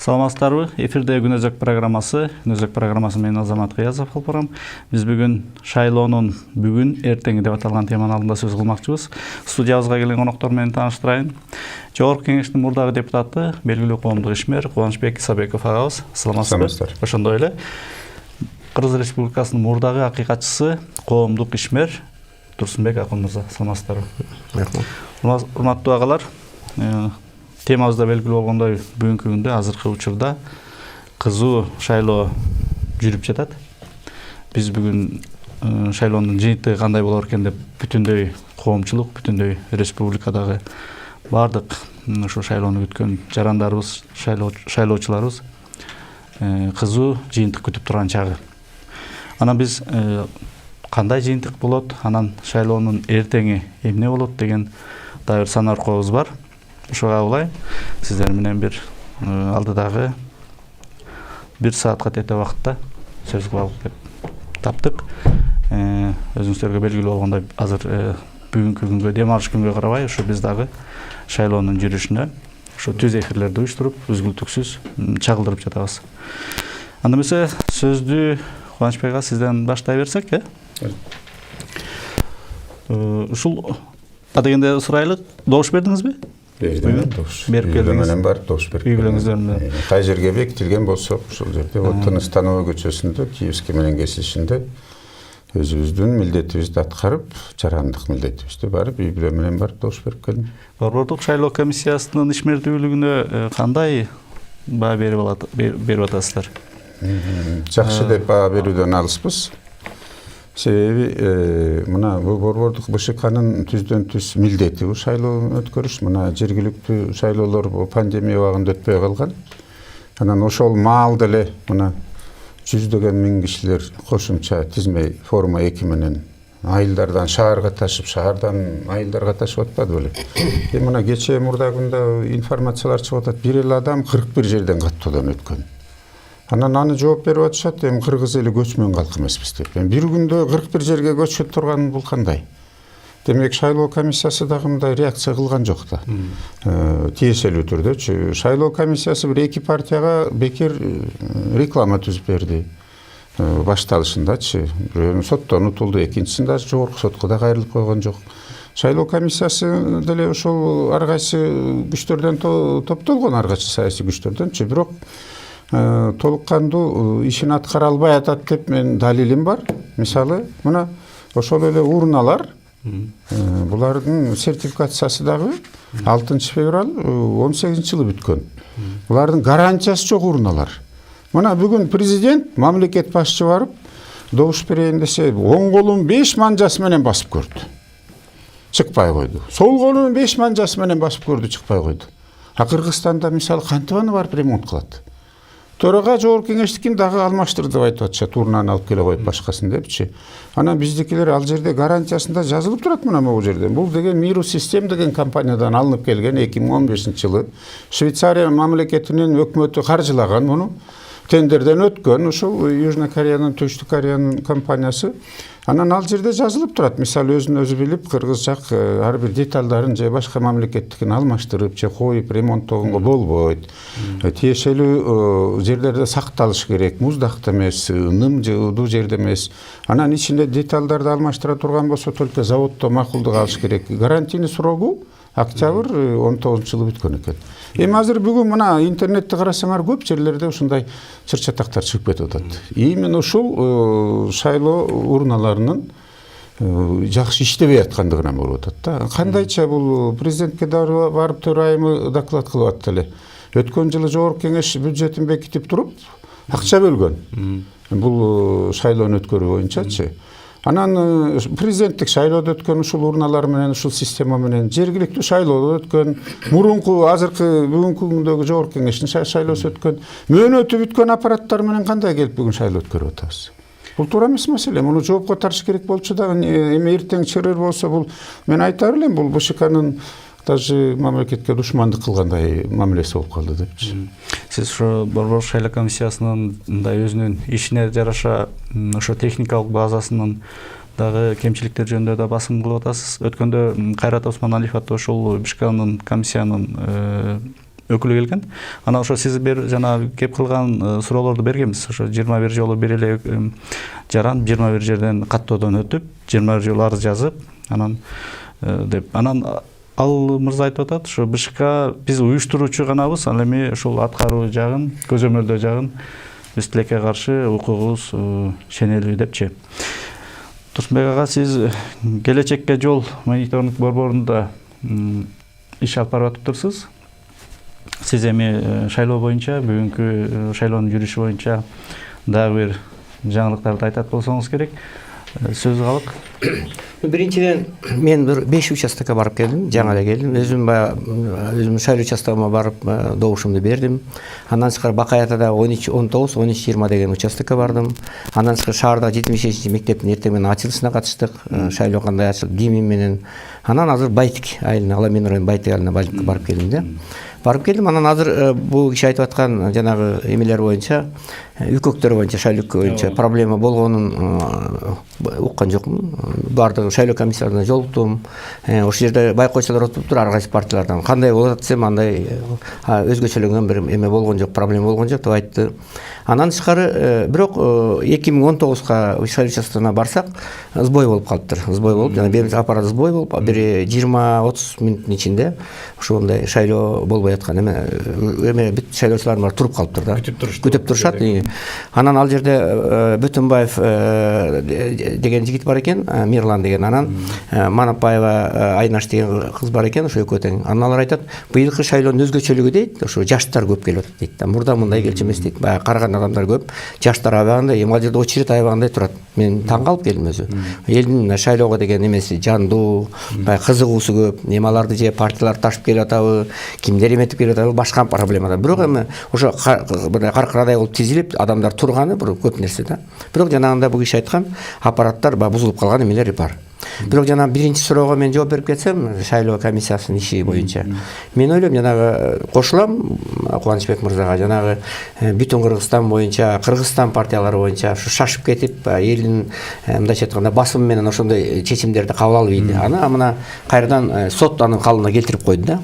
Саламатсыздарбы? Эфирде Күнөзөк программасы. Күнөзөк программасы менен Азамат Кыязов алып барам. Биз бүгүн шайлоонун бүгүн эртең деп аталган теманын алдында сөз кылмакчыбыз. Студиябызга келген коноктор менен тааныштырайын. Жогорку Кеңештин мурдагы депутаты, белгилүү коомдук ишмер Кубанычбек Исабеков агабыз. Саламатсызбы? Ошондой эле Кыргыз Республикасынын мурдагы акыйкатчысы, коомдук ишмер Турсунбек Акын мырза. Саламатсыздарбы? Урматтуу агалар, темабызда белгилүү болгондой бүгүнкү күндө азыркы учурда кызуу шайлоо жүрүп жатат. Биз бүгүн шайлоонун жыйынтыгы кандай болор экен деп бүтүндөй коомчулук, бүтүндөй республикадагы бардык ушу шайлоону күткөн жарандарыбыз, шайлоочуларыбыз кызуу жыйынтык күтүп турган чагы. Анан биз кандай жыйынтык болот, анан шайлоонун эртеңи эмне болот деген дагы бир сан аркообуз бар. Ошого улай сиздер менен бир алдыдагы 1 саатка тете убакытта сөз кылалык деп таптык. Өзүңүздөргө белгилүү болгондой азыр бүгүнкү күнгө дем алыш күнгө карабай ушу биз дагы шайлоонун жүрүшүнө ушу түз эфирлерди уюштуруп, үзгүлтүксүз чагылдырып жатабыз. Анда эмесе сөздү Кубанычбек ага сизден баштай берсек, ушул адегенде сурайлык, добуш бердиңизби? Бердим, добуш. Берип келдиңиз. Менен барып добуш берип. Үй-бүлөңүздөр менен. Кай жерге бекитилген болсо, ушул жерде Тыныстанова көчөсүндө, Киевский менен кесишинде өзүбүздүн милдетибизди аткарып, жарандык милдетибизди барып, үй-бүлө менен барып добуш берип келдим. Борбордук шайлоо комиссиясынын ишмердүүлүгүнө кандай баа берип атасыздар? Жакшы деп баа берүүдөн алыспыз. Себеби мына борбордук БШКнын түздөн түз милдети бул шайлоо өткөрүш. Мына жергиликтүү шайлоолор пандемия убагында өтпөй калган. Анан ошол маалда эле мына жүздөгөн миң кишилер кошумча тизме форма 2 менен айылдардан шаарга ташып, шаардан айылдарга ташып атпады беле. Мына кечээ мурда күндө информациялар чыгып атат. Бир эле адам 41 жерден каттоодон өткөн. Анан аны жооп берип атышат, эми кыргыз эли көчмөн калк эмеспиз деп. Бир күндө 41 жерге көчүп турган бул кандай? Демек шайлоо комиссиясы дагы мындай реакция кылган жок да. Тиешелүү түрдөчү. Шайлоо комиссиясы бир 2 партияга бекер реклама түзүп берди. Башталышындачы. Бирөөнү соттон утулду, экинчисинде жогорку сотко да кайрылып койгон жок. Шайлоо комиссиясы деле ошол ар кайсы күчтөрдөн топтолгон, ар кайсы саясий күчтөрдөнчү. Бирок толук кандуу ишин аткара албай атат деп мен далилим бар. Мисалы, мына ошол эле урналар, булардын сертификациясы дагы 6 февраль 18-жылы бүткөн. Булардын гарантиясы жок урналар. Мына бүгүн президент, мамлекет башчы барып, добуш берейин десе, оң колун 5 манжасы менен басып көрдү. Чыкпай койду. Сол колун 5 манжасы менен басып көрдү, чыкпай койду. А Кыргызстанда мисалы кантип барып ремонт кылат? Төрага жогорку кеңештикин дагы алмаштыр деп айтып атышат, урнаны алып келе коюп башкасын депчи. Анан биздикилер ал жерде гарантиясында жазылып турат мына могу жерде. Бул деген Мирус Систем деген компаниядан алынып келген 2015-жылы. Швейцария мамлекетинин өкмөтү каржылаган муну. Тендерден өткөн, ушул Южный Кореянын, Түштүк Кореянын компаниясы. Анан ал жерде жазылып турат. Мисалы өзүн өзү билип, кыргыз жак ар бир деталдарын же башка мамлекеттикин алмаштырып, же коюп ремонттогонго болбойт. Тиешелүү жерлерде сакталыш керек, муздакта эмес, ным же уудуу жерде эмес. Анан ичинде деталдарды алмаштыра турган болсо только заводдо макулдук алыш керек. Гарантийный срогу октябрь 19-жылы бүткөн экен. Эми азыр бүгүн мына интернетти карасаңар көп жерлерде ушундай чыр-чатактар чыгып кетип атат. Именно ушул шайлоо урналарынын жакшы иштебей аткандыгынан болуп атат да. Кандайча бул президентке барып 4 айымы доклад кылып атты эле. Өткөн жылы жогорку кеңеш бюджетин бекитип туруп, акча бөлгөн. Бул шайлоону өткөрүү боюнчачы. Анан президенттик шайлоодо өткөн ушул урналар менен, ушул система менен, жергиликтүү шайлоодо өткөн, мурунку азыркы бүгүнкү күндөгү жогорку кеңештин шайлоосу өткөн, мөөнөтү бүткөн аппараттар менен кандай келип бүгүн шайлоо өткөрүп атабыз? Бул туура эмес маселе. Муну жоопко тартыш керек болчу да, эми эртең чырыр болсо бул мен айтар элем, бул БШКнын даже мамлекетке душмандык кылгандай мамилеси болуп калды депчи. Сиз ошо борбордук шайлоо комиссиясынын мындай өзүнүн ишине жараша ошо техникалык базасынын дагы кемчиликтер жөнүндө да басым кылып атасыз. Өткөндө Кайрат Осмоналиев ошол БШКнын комиссиянын өкүлү келген. Анан ошо сиз бир жана кеп кылган суроолорду бергенбиз. Ошо 21 жолу бир эле жаран 21 жерден каттоодон өтүп, 21 жолу арыз жазып, анан деп. Анан ал мырза айтып атат, ошо БШК биз уюштуруучу ганабыз, ал эми ушул аткаруу жагын, көзөмөлдөө жагын биз тилекке каршы укугубуз ченелүү депчи. Турсунбек ага, сиз келечекке жол мониторинг борборунда иш алып барып атыптырсыз. Сиз эми шайлоо боюнча, бүгүнкү шайлоонун жүрүшү боюнча дагы бир жаңылыктарды айтат болсоңуз керек. Сөз калык. Биринчиден мен bir 5 участокко барып келдим, жаңа эле келдим. Өзүм шайлоо участогума барып добушумду бердим. Андан тышкары Бакаятада 13, 19, 13, 20 деген участокко бардым. Андан тышкары шаарда 75 мектептин эртең менен ачылышына катыштык. Шайлоо кандай ачылып, гимн менен. Анан азыр Байтик айылына, Аламин районунун Байтик айылына барып келдим да. Барып келдим. Анан азыр бул киши айтып аткан жанагы эмелер боюнча, үкөктөр боюнча, шайлоо боюнча проблема болгонун уккан жокмун. Бардыгы шайлоо комиссиясына жолуктум. Ошол жерде байкоочулар отуруптур, ар кайсы партиялардан. Кандай болот десем, андай өзгөчөлөнгөн бир эме болгон жок, проблема болгон жок деп айтты. Андан тышкары бирок 2019га шайлоо участогуна барсак, сбой болуп калыптыр. Сбой болуп, жана берибиз аппарат сбой болуп, бир 20-30 минуттун ичинде ошондой шайлоо болбой аткан эме бүт шайлоочулар бар туруп калыптыр да. Күтүп турушат. Анан ал жерде Бөтөнбаев деген жигит бар экен, Мирлан деген. Анан Манапаева Айнаш деген кыз бар экен, ошо экөө тең. Анан алар айтат, быйылкы шайлоонун өзгөчөлүгү дейт, ошо жаштар көп келип атат дейт. Мурда мындай келчү эмес дейт. Баягы караган адамдар көп, жаштар аябагандай, эми ал жерде очередь аябагандай турат. Мен таң калып келдим өзү. Элдин шайлоого деген эмеси жандуу, баягы кызыгуусу көп. Эми аларды же партиялар ташып келип атабы, кимдер эметип келип атабы, башка проблема да. Бирок эми ошо каркырадай болуп тизилип, адамдар турганы бир көп нерсе да. Бирок жанагында бул киши айткан, аппараттар бузулуп калган эмелери бар. Бирок жана биринчи суроого мен жооп берип кетсем, шайлоо комиссиясынын иши боюнча. Мен ойлойм, жанагы кошулам Кубанычбек мырзага, жанагы бүтүн Кыргызстан боюнча, Кыргызстан партиялары боюнча ушу шашып кетип, элдин мындайча айтканда басым менен ошондой чечимдерди кабыл албайт. Аны мына кайрадан сот анын калыбына келтирип койду да.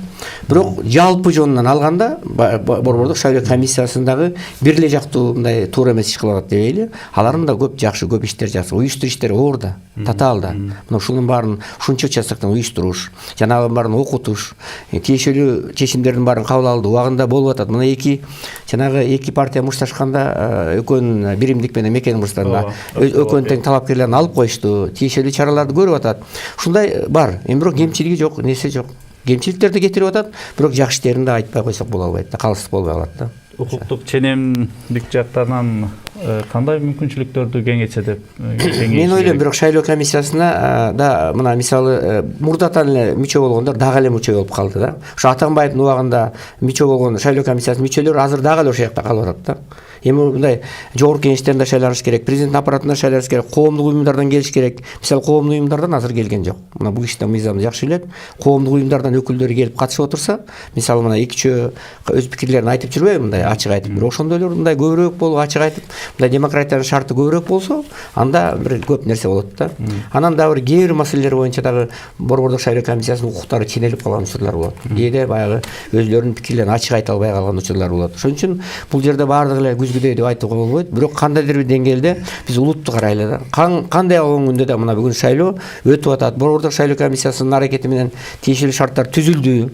Бирок жалпы жонунан алганда, борбордук шайлоо комиссиясындагы бир эле жактуу мындай туура эмес иш кылып атат дебейли, алардын да көп жакшы, көп иштер жакшы, уюштуруш иштери оор да, татаал да. Мына ушунун баарын ушунча участоктон уюштуруш, жанагынын баарын окутуш, тиешелүү чечимдердин баарын кабыл алды, убагында болуп атат. Мына жанагы эки партия мушташканда экөөнүн биримдик менен Мекен мырзадан экөөнүн тең талапкерлерин алып коюшту, тиешелүү чараларды көрүп атат. Ушундай бар. Эми бирок кемчилиги жок, нерсе жок. Кемчиликтерди кетирип атат, бирок жакшы иштерин да айтпай койсок боло албайт да, калыстык болбой калат да. Укуктук ченемдик жактарынан кандай мүмкүнчүлүктөрдү кеңейтсе деп мен ойлойм, бирок шайлоо комиссиясына да мына мисалы мурдатан эле мүчө болгондор дагы эле мүчө болуп калды да. Ошо Атамбаевдин убагында мүчө болгон шайлоо комиссиясынын мүчөлөрү азыр дагы эле ошол жакта калып атат да. Эми мындай жогорку кеңештерин да шайлаш керек, президент аппаратына шайлаш керек, коомдук уюмдардан келиш керек. Мисалы коомдук уюмдардан азыр келген жок. Мына бул киши да мыйзамды жакшы билет. Коомдук уюмдардан өкүлдөрү келип катышып отурса, мисалы мына экичөө өз пикирлерин айтып жүрбөйбү, мындай ачык айтып. Бирок ошондойлор мындай көбүрөөк болуп ачык айтып, мындай демократиянын шарты көбүрөөк болсо, анда бир көп нерсе болот да. Анан дагы бир кээ бир маселелер боюнча дагы борбордук шайлоо комиссиясынын укуктары ченелип калган учурлар болот. Кээде баягы өзлөрүнүн пикирлерин ачык айта албай калган учурлар болот. Ошон үчүн бул жерде баардыгы эле күзгүдөй деп айтууга болбойт. Бирок кандайдыр бир деңгээлде биз улутту карайлы да. Кандай болгон күндө да мына бүгүн шайлоо өтүп атат. Борбордук шайлоо комиссиясынын аракети менен тиешелүү шарттар түзүлдү.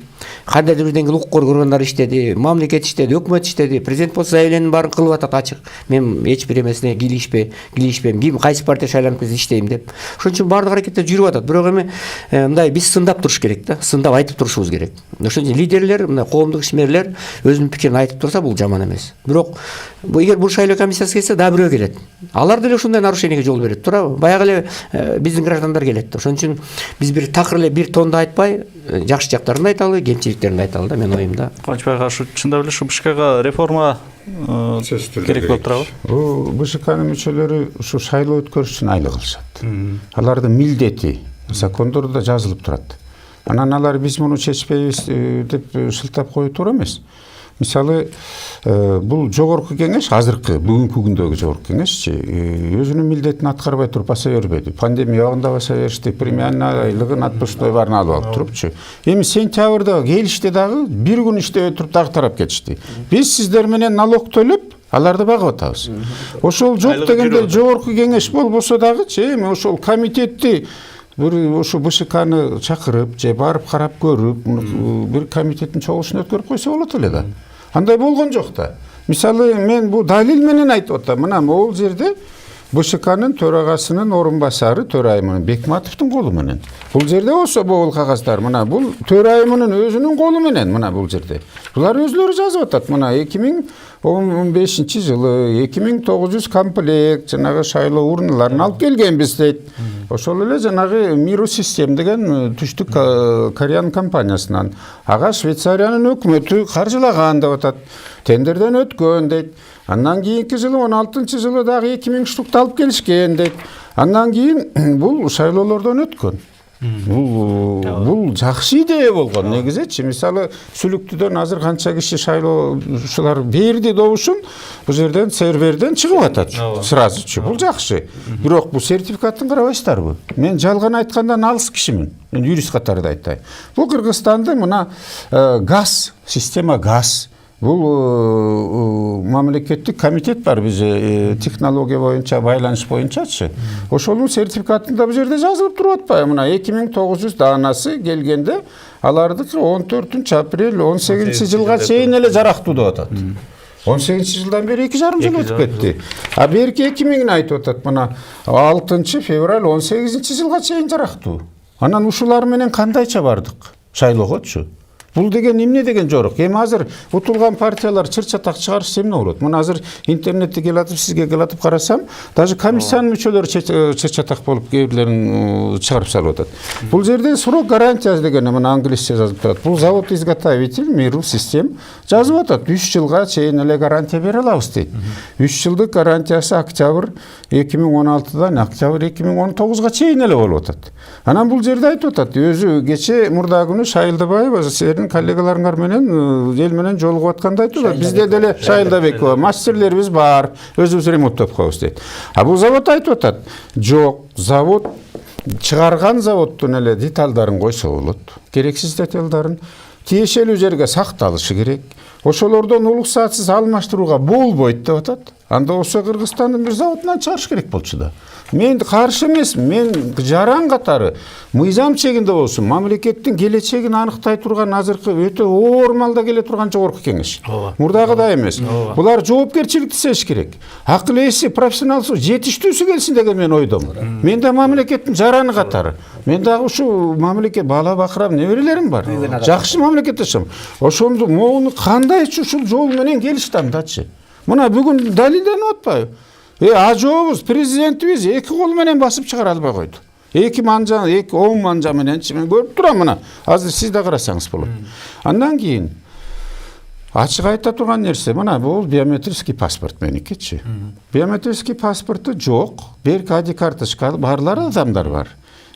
Кандайдыр бир деңгээлде укук органдары иштеди, мамлекет иштеди, өкмөт иштеди, президент болсо заявлениянын баарын кылып атат ачык. Мен эч бир эмесине кийлигишпейм, ким кайсы партия шайланып келсе иштейм деп. Ошон үчүн баардык аракеттер жүрүп атат. Бирок эми мындай биз сындап туруш керек да, сындап айтып турушубуз керек. Ошон үчүн лидерлер, мына коомдук ишмерлер өзүнүн пикирин айтып турса, бул жаман эмес. Бирок эгер бул шайлоо комиссиясы келсе, дагы бирөө келет. Алар деле ушундай нарушениеге жол берет, туурабы? Баягы эле биздин граждандар келет. Ошон үчүн биз бир такыр эле бир тонду айтпай, жакшы жактарын айталы, кемчиликтерин айталы да, мен оюмда. Кубанычбек ага, чындап эле БШКга реформа керек болуп турабы? БШКнын мүчөлөрү ушу шайлоо өткөрүш үчүн айлык алышат. Алардын милдети закондордо жазылып турат. Анан алар биз муну чечпейбиз деп шылтап коюу туура эмес. Мисалы, бул жогорку кеңеш, азыркы бүгүнкү күндөгү жогорку кеңешчи өзүнүн милдетин аткарбай туруп баса бербеди. Пандемия убагында баса беришти, премиальный айлыгын отпускной баарын алып алып турупчу. Эми сентябрда келишти дагы, бир күн иштебей туруп дагы тарап кетишти. Биз сиздер менен налог төлөп, аларды багып атабыз. Ошол жок дегенде жогорку кеңеш болбосо дагычы, эми ошол комитетти ошо БШКны чакырып, же барып карап көрүп, бир комитеттин чогулушун өткөрүп койсо болот эле да. Андай болгон жок да. Мисалы, мен бул далил менен айтып атам. Мына могул жерде БШКнын төрагасынын орун басары төрайымы Бекматовдун колу менен. Бул жерде болсо могул кагаздар, мына бул төрайымынын өзүнүн колу менен, мына бул жерде. Булар өзлөрү жазып атат. Мына 2015-жылы 2900 комплект жанагы шайлоо урналарын алып келгенбиз дейт. Ошол эле жанагы Миру Систем деген түштүк Кореян компаниясынан. Ага Швейцариянын өкмөтү каржылаган деп атат. Тендерден өткөн дейт. Андан кийинки жылы 16-жылы дагы 2000 штукты алып келишкен дейт. Андан кийин бул шайлоолордон өткөн. Бул жакшы идея болгон негизичи. Мисалы, Сүлүктүдөн азыр канча киши шайлоочулар берди добушун, бул жерден серверден чыгып атат. Сразучу. Бул жакшы. Бирок бул сертификатын карабайсыздарбы? Мен жалган айткандан алыс кишимин. Мен юрист катары да айтайын. Бул Кыргызстанда мына газ, система газ. Бул мамлекеттик комитет бар бизе технология боюнча, байланыш боюнчачы. Ошонун сертификатында бул жерде жазылып туруп атпайбы? Мына 2900 даанасы келгенде алардыкы 14-апрель 18-жылга чейин эле жарактуу деп атат. 18-жылдан бери 2,5 жыл өтүп кетти. А берки 2000-ин айтып атат. Мына 6-февраль 18-жылга чейин жарактуу. Анан ушулар менен кандайча бардык шайлоогочу? Бул деген эмне деген жорук? Эми азыр утулган партиялар чыр-чатак чыгарышса эмне болот? Мына азыр интернетте келатып, сизге келатып карасам, даже комиссиянын мүчөлөрү чыр-чатак болуп кээрлерин чыгарып салып атат. Бул жерде срок гарантия деген мына англисче жазып турат. Бул завод-изготовитель Миру Систем жазып атат. 3 жылга чейин эле гарантия бере алабыз дейт. 3 жылдык гарантиясы октябрь 2016-дан октябрь 2019-га чейин эле болуп атат. Анан бул жерде айтып атат, өзү кече мурда күнү Шайылдабаева коллегаларыңар менен эл менен жолугуп атканда айтып, бизде деле Шайылдабекова масстерлерибиз бар, өзүбүз ремонттоп коебуз дейт. А бул завод айтып атат, жок, завод чыгарган заводдун эле деталдарын койсо болот. Керексиз деталдарын тиешелүү жерге сакталышы керек. Ошолордон уруксатсыз алмаштырууга болбойт деп атат. Анда болсо Кыргызстандын бир заводунан чыгарыш керек болчу да. Мен каршы эмесмин, мен жаран катары мыйзам чегинде болсун, мамлекеттин келечегин аныктай турган азыркы өтө оор малда келе турган жогорку кеңеш. Мурдагыдай эмес. Булар жоопкерчиликти сезиш керек. Акыл ээси, профессионалсыз, жетиштүүсү келсин деген мен ойдомун. Мен да мамлекеттин жараны катары. Мен дагы ушу мамлекет бала бакырам неберелерим бар. Жакшы мамлекетте жашайм. Ошондо могуну кандайчы ушул жол менен келишти андачы. Мына бүгүн далилденип атпайбы? Ажообуз, президентибиз 2 кол менен басып чыгара албай койду. 2 манжа, 2 оң манжа менен мен көрүп турам мына. Азыр сиз да карасаңыз болот. Андан кийин ачык айта турган нерсе, мына бул биометрический паспорт меникичи. Биометрический паспорту жок, берки ID карточка барлар адамдар бар.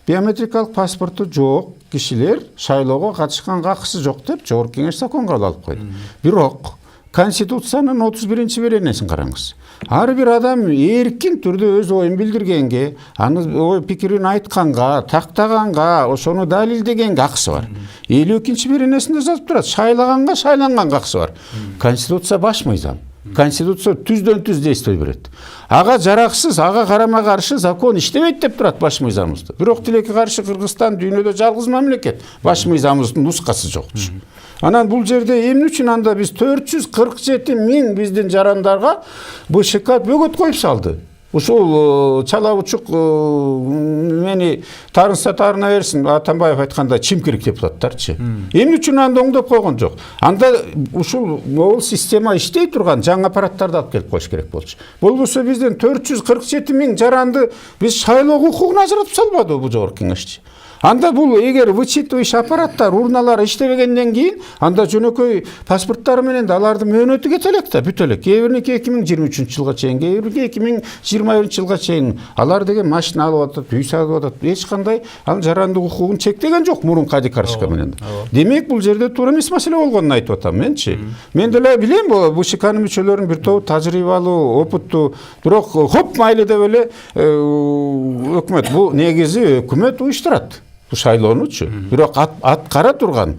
Биометрикалык паспорту жок кишилер шайлоого катышканга акысы жок деп жогорку кеңеш закон кабыл алып койду. Бирок Конституциянын 31-беренесин караңыз. Ар бир адам эркин түрдө өз оюн билдиргенге, аны ой пикирин айтканга, тактаганга, ошону далилдегенге акысы бар. 52-беренесинде жазып турат, шайлаганга, шайланганга акысы бар. Конституция баш мыйзам. Конституция түздөн-түз действий берет. Ага жараксыз, ага карама каршы закон иштебейт деп турат баш мыйзамыбызда. Бирок тилекке каршы Кыргызстан дүйнөдө жалгыз мамлекет. Баш мыйзамыбыздын нускасы жокчу. Анан бул жерде эмне үчүн анда биз 447.000 биздин жарандарга БШК бөгөт коюп салды. Ушул чала учук мени тарынса тарына берсин, Атамбаев айтканда чимкирик депутаттарчы. Эмне үчүн анда оңдоп койгон жок? Анда ушул могул система иштей турган жаңы аппараттарды алып келип коюш керек болчу. Болбосо биздин 447.000 жаранды биз шайлоо укугун ажыратып салбадыбы бул жогорку кеңешчи? Анда бул эгер вычитывающий аппараттар, урналар иштебегенден кийин, анда жөнөкөй паспорттары менен да алардын мөөнөтү кете элек да, бүтө элек. Кээ бириники 2023 жылга чейин, кээ бириники 2021 жылга чейин алар деген машина алып атат, үй салып атат. Эч кандай ал жарандык укугун чектеген жок мурунку адикарышка менен. Демек бул жерде туура эмес маселе болгонун айтып атам менчи. Мен деле билем, бул ШКнын мүчөлөрүнүн бир тобу тажрыйбалуу, опуттуу, бирок хоп майлы деп эле өкмөт бул негизи өкмөт уюштурат. Шайлоонучу. Бирок аткара турган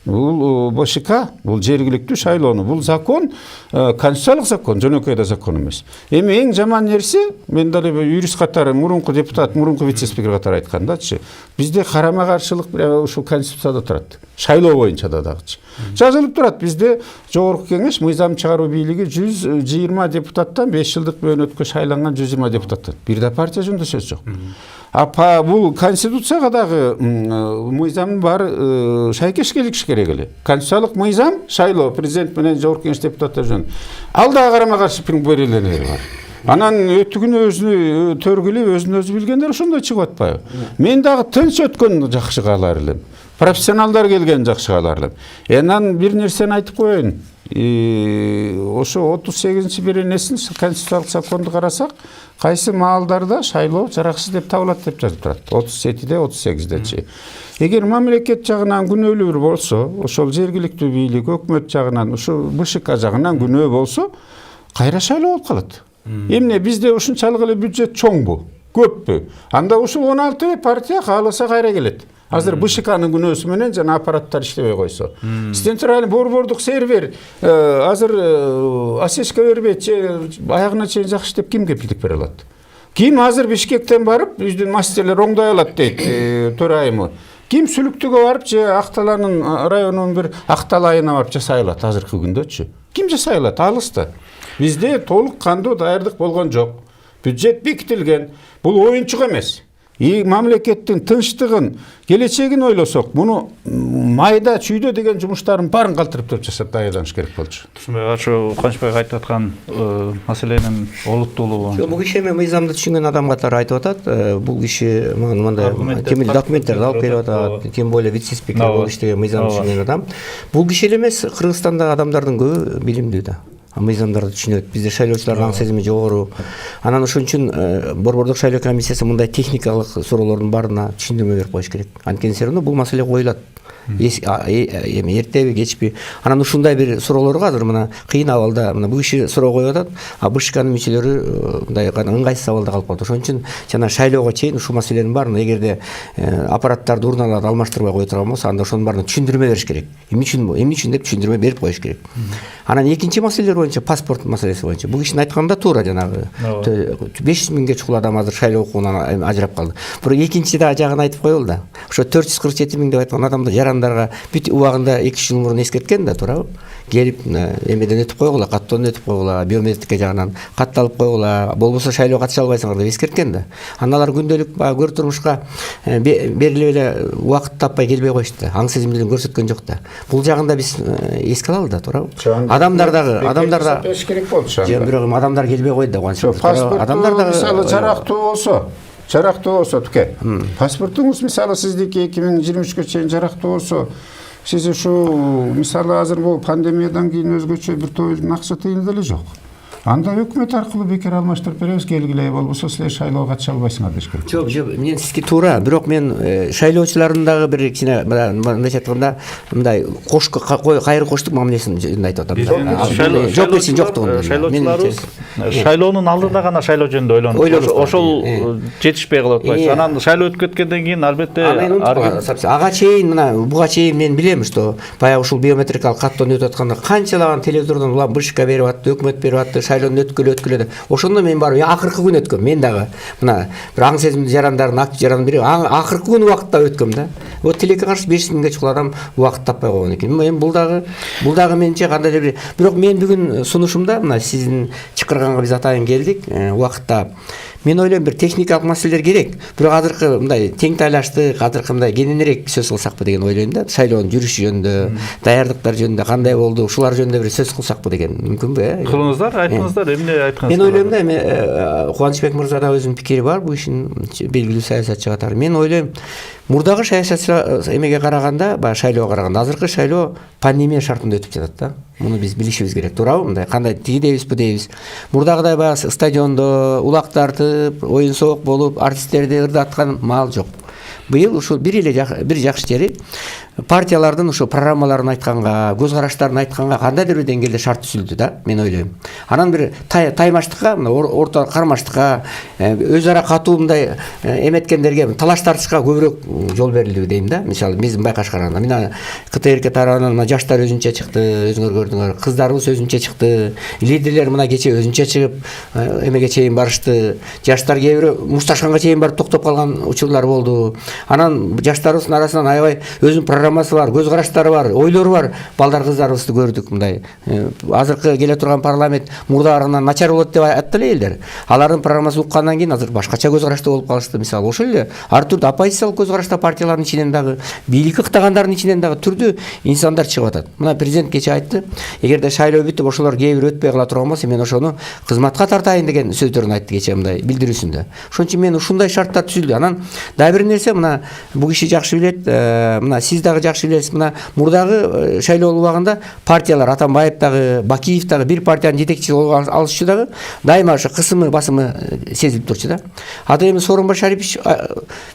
бул БШК, бул жергиликтүү шайлоону, бул закон, конституциялык закон, жөнөкөй да закон эмес. Эми эң жаман нерсе, мен дагы юрист катары, мурунку депутат, мурунку вице-спикер катары айткандачы, бизде карама каршылык ушул конституцияда турат. Шайлоо боюнча да дагычы. Жазылып турат, бизде жогорку кеңеш мыйзам чыгаруу бийлиги 120 депутаттан 5 жылдык мөөнөткө шайланган 120 депутаттан. Бир да партия жөнүндө сөз жок. Бул конституцияга дагы мыйзамдын баары шайкеш келиши керек эле. Конституциялык мыйзам шайлоо президент менен жогорку кеңеш депутаттары жөнүндө. Ал дагы карама каршы пиң берилери бар. Анан өтүгүнү өзүнү төргүлөп, өзүн өзү билгендер ошондой чыгып атпайбы? Мен дагы тынч өткөн жакшы каалар элем. Профессионалдар келген жакшы каалар элем. Анан бир нерсени айтып коеюн. Ошо 38-чи бир несин конституциялык законду карасак, кайсы маалдарда шайлоо жараксыз деп табылат деп жазып турат. 37-де, 38-дечи. Эгер мамлекет жагынан күнөөлүү болсо, ошол жергиликтүү бийлик, өкмөт жагынан, ошо БШК жагынан күнөө болсо, кайра шайлоо болуп калат. Эмне бизде ушунчалык эле бюджет чоңбу, көппү? Анда ушул 16 партия кааласа кайра келет. Азыр БШКнын күнөөсү менен жана аппараттар иштебей койсо. Центральный борбордук сервер азыр осечка бербейт, аягына чейин жакшы иштеп ким кепилдик бере алат? Ким азыр Бишкектен барып, биздин мастерлер оңдой алат дейт төрайымы? Ким Сүлүктүгө барып же Акталанын районунун бир Актал айына барып жасай алат азыркы күндөчү? Ким жасай алат? Алыста. Бизде толук кандуу даярдык болгон жок. Бюджет бекитилген. Бул оюнчук эмес. Мамлекеттин тынчтыгын, келечегин ойлосок, муну майда чүйдө деген жумуштарын баарын калтырып туруп жасап даярданыш керек болчу. Ушундай ачуу Канычбек айтып аткан маселенин олуттуулугу. Бул киши эми мыйзамды түшүнгөн адам катары айтып атат. Бул киши мындай кемел документтерди алып берип атат. Тем более вице-спикер болуп иштеген мыйзамды түшүнгөн адам. Бул киши эле эмес, Кыргызстандагы адамдардын көбү билимдүү да. Мыйзамдарды түшүнөт. Бизде шайлоочулардын аң сезими жогору. Анан ошон үчүн борбордук шайлоо комиссиясы мындай техникалык суроолордун баарына түшүндүрмө берип коюш керек. Анткени все равно бул маселе коюлат. Эми эртеби кечпи. Анан ушундай бир суроолорго азыр мына кыйын абалда мына бул киши суроо коюп атат, а БШКнын мүчөлөрү мындай ыңгайсыз абалда калып калды. Ошон үчүн жана шайлоого чейин ушул маселенин баарын эгерде аппараттарды, урналарды алмаштырбай кое турган болсо, анда ошонун баарына түшүндүрмө бериш керек. Эмне үчүн деп түшүндүрмө берип коюш керек. Анан экинчи маселелер боюнча, паспорт маселеси боюнча бул кишинин айтканы да туура, жанагы 500 миңге чукул адам азыр шайлоо укугунан ажырап калды. Бирок экинчи да жагын айтып коелу да. Ошо 447 миң деп айткан адамды жарандарга бүт убагында 2 жыл мурун эскерткен да, туурабы? Келип эмеден өтүп койгула, каттоодон өтүп койгула, биометрика жагынан катталып койгула, болбосо шайлоо катыша албайсыңар деп эскерткен да. Аналар күндөлүк көр турмушка берилип эле убакыт таппай келбей коюшту. Аң сезимдүүлүгүн көрсөткөн жок да. Бул жагында биз эске алалы да, туурабы? Адамдарда керек болчу. Жөн бирок адамдар келбей койду да, кантип. Адамдар да мисалы жарактуу болсо туке. Паспортуңуз мисалы сиздики 2023-кө чейин жарактуу болсо, сиз ушу мисалы азыр бул пандемиядан кийин өзгөчө бир тоюлдун акча тыйыны деле жок. Анда өкмөт аркылуу бекер алмаштырып беребиз, келгиле, болбосо силер шайлоого катыша албайсыңар деш керек. Жок, мен сизге туура, бирок мен шайлоочулардын дагы бир кичине мындай айтканда мындай кайры коштук мамилесин айтып атам. Жок берсин жоктугун. Шайлоочуларыбыз шайлоонун алдында гана шайлоо жөнүндө ойлонуп, ошол жетишпей калып атпайбы. Анан шайлоо өтүп кеткенден кийин албетте ага чейин мына буга чейин мен билем, что баягы ушул биометрикалык каттоон өтүп атканда канчалаган телевизордон улам БШК берип атты, өкмөт берип атты, шайлоону өткүлө. Ошондо мен барып акыркы күн өткөм. Мен дагы мына бир аң сезимдүү жарандардын актив жаран берип акыркы күн убакытта өткөм да. Вот тилекке каршы 500 миңге чукул адам убакыт таппай койгон экен. Мен бул дагы менче кандайдыр бир. Бирок мен бүгүн сунушумда мына сиздин чакырганга биз атайын келдик. Убакытта мен ойлойм бир техникалык маселелер керек. Бирок азыркы мындай тең тайлаштык, азыркы мындай кененирээк сөз кылсакпы деген ойлойм да. Шайлоонун жүрүшү жөнүндө, даярдыктар жөнүндө кандай болду, ушулар жөнүндө бир сөз кылсакпы деген мүмкүнбү? Кылыңыздар, айтыңыздар, эмне айткансыздар? Мен ойлойм да, эми Кубанычбек мырза да өзүнүн пикири бар бул ишин белгилүү саясатчы катары. Мен ойлойм, мурдагы саясатчы эмеге караганда, баягы шайлоого караганда азыркы шайлоо пандемия шартында өтүп жатат да. Муну биз билишибиз керек, туурабы? Мындай кандай тиги дейбиз, бу дейбиз. Мурдагыдай баягы стадиондо улак тартып, оюн соок болуп, артисттерди ырдаткан маал жок. Быйыл ушул бир жакшы жери партиялардын ушул программаларын айтканга, көз караштарын айтканга кандайдыр бир деңгээлде шарт түзүлдү да, мен ойлойм. Анан бир таймаштыкка, мына орто кармаштыкка, өз ара катуу мындай эметкендерге, талаш тартышка көбүрөөк жол берилди дейм да. Мисалы биздин байкаш караганда, мына КТРК тарабынан мына жаштар өзүнчө чыкты, өзүңөр көрдүңөр, кыздарыбыз өзүнчө чыкты, лидерлер мына кече өзүнчө чыгып, эмеге чейин барышты, жаштар кээ бирөө мушташканга чейин барып токтоп калган учурлар болду. Анан жаштарыбыздын арасынан аябай өзүнүн программасы бар, көз караштары бар, ойлору бар балдар кыздарыбызды көрдүк мындай. Азыркы келе турган парламент мурдагыдан начар болот деп айтты эле элдер. Алардын программасын уккандан кийин азыр башкача көз карашта болуп калышты. Мисалы ошол эле ар түрдүү оппозициялык көз карашта партиялардын ичинен дагы, бийликти ыктагандардын ичинен дагы түрдүү инсандар чыгып атат. Мына президент кече айтты, эгерде шайлоо бүтүп ошолор кээ бир өтпөй кала турган болсо, мен ошону кызматка тартайын деген сөздөрүн айтты кече мындай билдирүүсүндө. Ошон үчүн мен ушундай шарттар түзүлдү. Анан дагы бир нерсе, мына бул киши жакшы билет, мына сиз дагы жакшы билесиз, мына мурдагы шайлоо убагында партиялар Атамбаев дагы, Бакиев дагы бир партиянын жетекчиси алышчу дагы дайыма ошо кысымы, басымы сезилип турчу да. Азыр эми Сооронбай Шарипович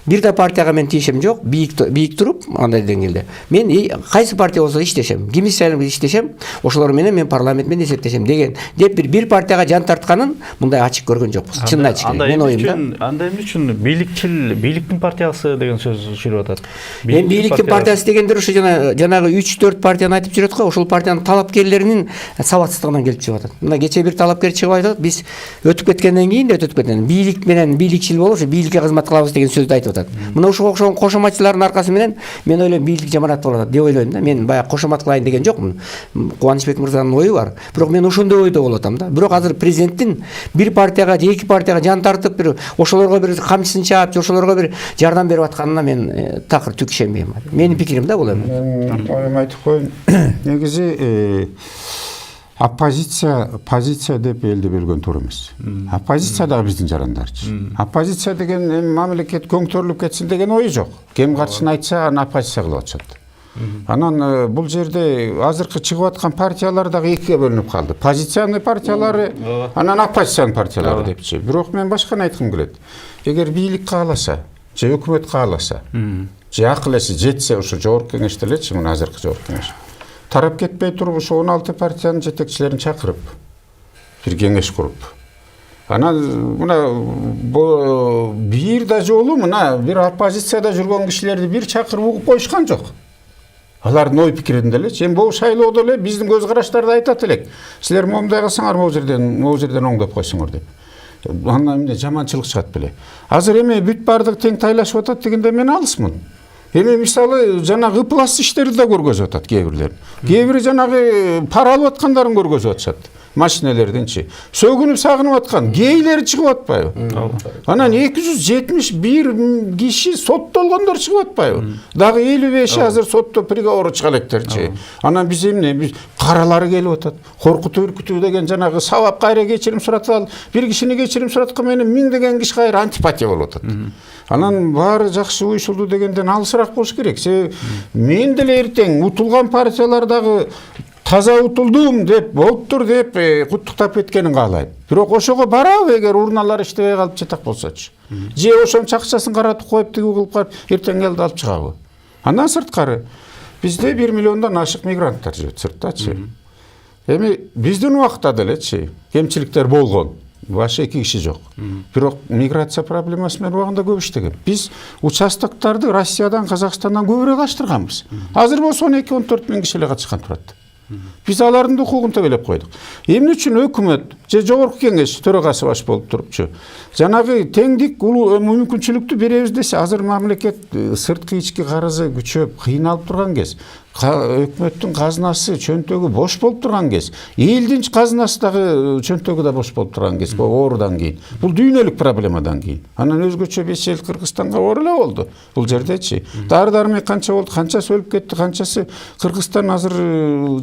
бир да партияга мен тиешем жок, бийик туруп андай деңгээлде. Мен кайсы партия болсо иштешем, кимис жайлы иштешем, ошолор менен мен парламент менен эсептешем деген деп бир партияга жан тартканын мындай ачык көргөн жокпуз. Чынын айтыш керек. Мен оюмда. Анда эмне үчүн бийликтин партиясы деген сөз жүрүп атат? Мен бийликтин партиясы дегендер ошо жанагы 3-4 партияны айтып жүрөт го, ошол партиянын талапкерлеринин сабатсыздыгынан келип чыгып атат. Мына кече бир талапкер чыгып айтат, биз өтүп кеткенден кийин да бийлик менен бийликчил болуп, ошо бийликке кызмат кылабыз деген сөздү айтып атат. Мына ушуга окшогон кошоматчылардын аркасы менен мен ойлойм бийлик жаманат болуп атат деп ойлойм да. Мен баягы кошомат кылайын деген жокмун. Кубанычбек мырзанын ою бар. Бирок мен ошондой ойдо болуп атам да. Бирок азыр президенттин бир партияга же эки партияга жан тартып, бир ошолорго бир камчысын чаап, ошолорго бир жардам берип атканына мен такыр түк ишенбейм. Менин пикирим да бул эми. Мен оюм айтып коеюн. Негизи оппозиция деп элди бөлгөн туура эмес. Оппозиция дагы биздин жарандарчы. Оппозиция деген эми мамлекет көңтөрүлүп кетсин деген ою жок. Кем каршыны айтса аны оппозиция кылып атышат. Анан бул жерде азыркы чыгып аткан партиялар дагы экиге бөлүнүп калды. Позиционный партиялары, анан оппозициянын партиялары депчи. Бирок мен башканы айткым келет. Эгер бийлик кааласа, же өкмөт кааласа, же акыл эси жетсе, ошо жогорку кеңеште элечи, мына азыркы жогорку кеңеш тарап кетпей туруп, ошо 16 партиянын жетекчилерин чакырып, бир кеңеш куруп, анан мына бир да жолу мына бир оппозицияда жүргөн кишилерди бир чакырып угуп коюшкан жок. Алардын ой пикиринде элечи. Эми бул шайлоодо эле биздин көз караштарды айтат элек. Силер момундай кылсаңар, могу жерден оңдоп койсоңор деп. Андан эмне жаманчылык чыгат беле. Азыр эми бүт бардык тең тайлашып атат дегенде мен алысмын. Эми мисалы жанагы ыплас иштерди да көргөзүп атат кээ бирлер. Кээ бири жанагы пара алып аткандарын көргөзүп атышат. Машинелердинчи. Сөгүнүп сагынып аткан гейлер чыгып атпайбы? Анан 271 киши соттолгондор чыгып атпайбы? Дагы 55 азыр сотто приговору чыга электерчи. Анан биз эмне? Биз каралары келип атат. Коркутуу, үркүтүү деген жанагы сабап кайра кечирим суратал, бир кишини кечирим сураткан менен 1000 деген киши кайра антипатия болуп атат. Анан баары жакшы уюшулду дегенден алысыраак болуш керек. Мен деле эртең утулган партиялар дагы таза утулдум деп, болуптур деп куттуктап кеткенин каалайм. Бирок ошого барабы эгер урналар иштебей калып жатак болсочу. Же ошончо акчасын каратып коюп тиги кылып коюп эртең келди алып чыгабы. Андан сырткары бизде 1 миллиондон ашык мигранттар жүрөт сырттачы. Эми биздин убакта делечи кемчиликтер болгон. Башы 2 киши жок. Бирок миграция проблемасы менен убагында көп иштеген. Биз участоктарды Россиядан, Казакстандан көбүрөөк ачтырганбыз. Азыр болсо 12-14 миң киши эле катышкан турат. Биз алардын укугун тебелеп койдук. Эмне үчүн өкмөт же жогорку кеңеш төрагасы баш болуп турупчу жанагы теңдик мүмкүнчүлүктү беребиз десе, азыр мамлекет сырткы ички карызы күчөп кыйналып турган кез өкмөттүн казынасы чөнтөгү бош болуп турган кез, элдин казынасы дагы чөнтөгү да бош болуп турган кез, оорудан кийин. Бул дүйнөлүк проблемадан кийин. Анан өзгөчө 5 ел Кыргызстанга оор эле болду. Бул жердечи. Дары-дармек канча болду, канчасы өлүп кетти, канчасы Кыргызстан азыр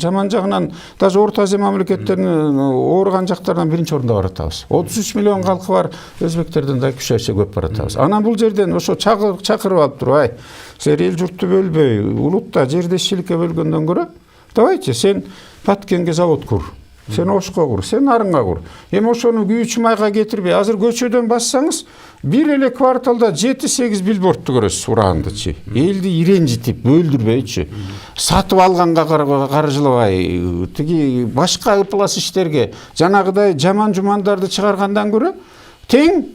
жаман жагынан даже Орто Азия мамлекеттеринин ооруган жактарынан биринчи орунда баратабыз. 33 миллион калкы бар өзбектерден да 2 эсе көп баратабыз. Анан бул жерден ошо чакырып алып туруп, ай, силер эл журтту бөлбөй, улутта жердешчиликке бөлгөндөн көрө, давайте сен Паткенге завод кур. Сен Ошко кур, сен Нарынга кур. Эми ошону Күйүүчү Майга кетирбей, азыр көчөдөн бассаңыз, бир эле кварталда 7-8 билбордту көрөсүз урандычы. Элди иренжитип, бөлдүрбөйчү. Сатып алганга каржылабай, тиги башка ыплас иштерге, жанагыдай жаман жумандарды чыгаргандан көрө, тең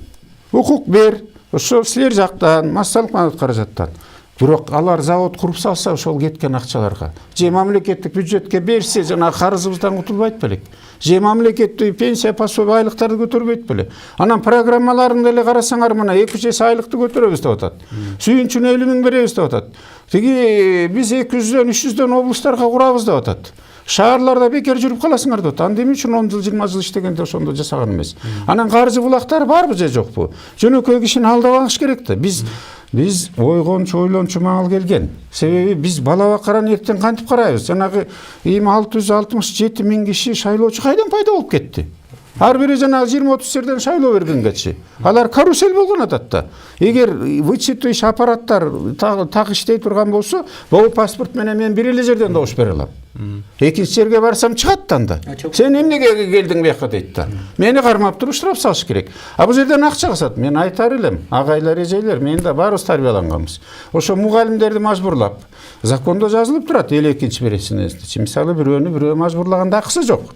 укук бер. Ошо силер жактан, массалык маалымат каражаттан. Бирок алар завод куруп салса, ошол кеткен акчаларга же мамлекеттик бюджетке берсе, жана карызыбыздан кутулбайт белек. Же мамлекеттик пенсия, пособие, айлыктарды көтөрбөйт беле. Анан программаларын деле карасаңар, мына 200 эсе айлыкты көтөрөбүз деп атат. Сүйүнчүн 50 миң беребиз деп атат. Тиги биз 200дөн 300дөн облустарга курабыз деп атат. Шаарларда бекер жүрүп каласыңар деп атат. Анда эмне үчүн 10 жыл 20 жыл иштегенде ошондо жасаган эмес. Анан каржы булактары барбы же жокпу? Жөнөкөй кишини алдабагыш керек да. Биз ойлончу маал келген. Себеби биз бала бакараны эртең кантип карайбыз? Жанагы 667 миң киши шайлоочу кайдан пайда болуп кетти? Ар бири жанагы 20-30 жерден шайлоо бергенгечи. Алар карусель болгон атат да. Эгер вычитывающий аппараттар так иштей турган болсо, бул паспорт менен мен бир эле жерден добуш бере алам. Экинчи жерге барсам чыгат да анда. Сен эмнеге келдиң бияка дейт да. Мени кармап туруп штраф салыш керек. А бул жерден акча кысат. Мен айтар элем, агайлар, эжейлер, мен да баарыбыз тарбияланганбыз. Ошо мугалимдерди мажбурлап, закондо жазылып турат, эл экинчи бересине. Мисалы бирөө мажбурлаганда акысы жок.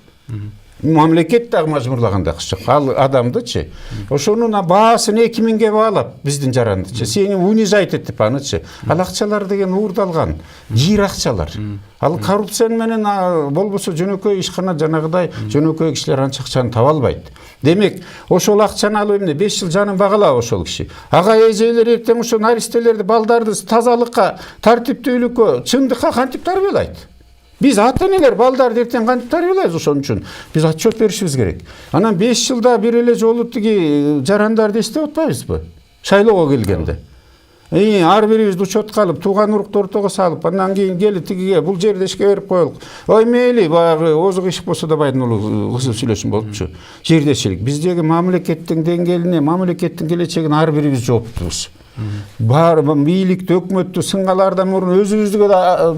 Мамлекет дагы мажбурлаганда акысы жок. Ал адамдычы. Ошонун баасын 2 миңге баалап биздин жарандычы. Сени унижать этип анычы. Ал акчалар деген уурдалган, жир акчалар. Ал коррупция менен болбосо жөнөкөй ишкана жанагыдай жөнөкөй кишилер анча акчаны таба албайт. Демек, ошол акчаны алып эмне 5 жыл жанын багалап ошол киши. Ага эжелер эртең ошо наристелерди, балдарды тазалыкка, тартиптүүлүккө, чындыкка кантип тарбиялайт? Биз ата-энелер балдарды эртең кантип тарбиялайбыз, ошон үчүн биз отчет беришибиз керек. Анан 5 жылда бир эле жолу тиги жарандарды эстеп атпайбызбы? Шайлоого келгенде. Ар бирибиз учетка алып, тууган урукту ортого салып, андан кийин келип тигиге бул жерде ишке берип коелук. Ой мейли, баягы озук иш болсо да байдын улу кызып сүйлөшүн болупчу. Жердешилик. Биздеги мамлекеттин деңгээлине, мамлекеттин келечегине ар бирибиз жооптубуз. Бар бийликти, өкмөттү, сыңгалардан мурун өзүбүздү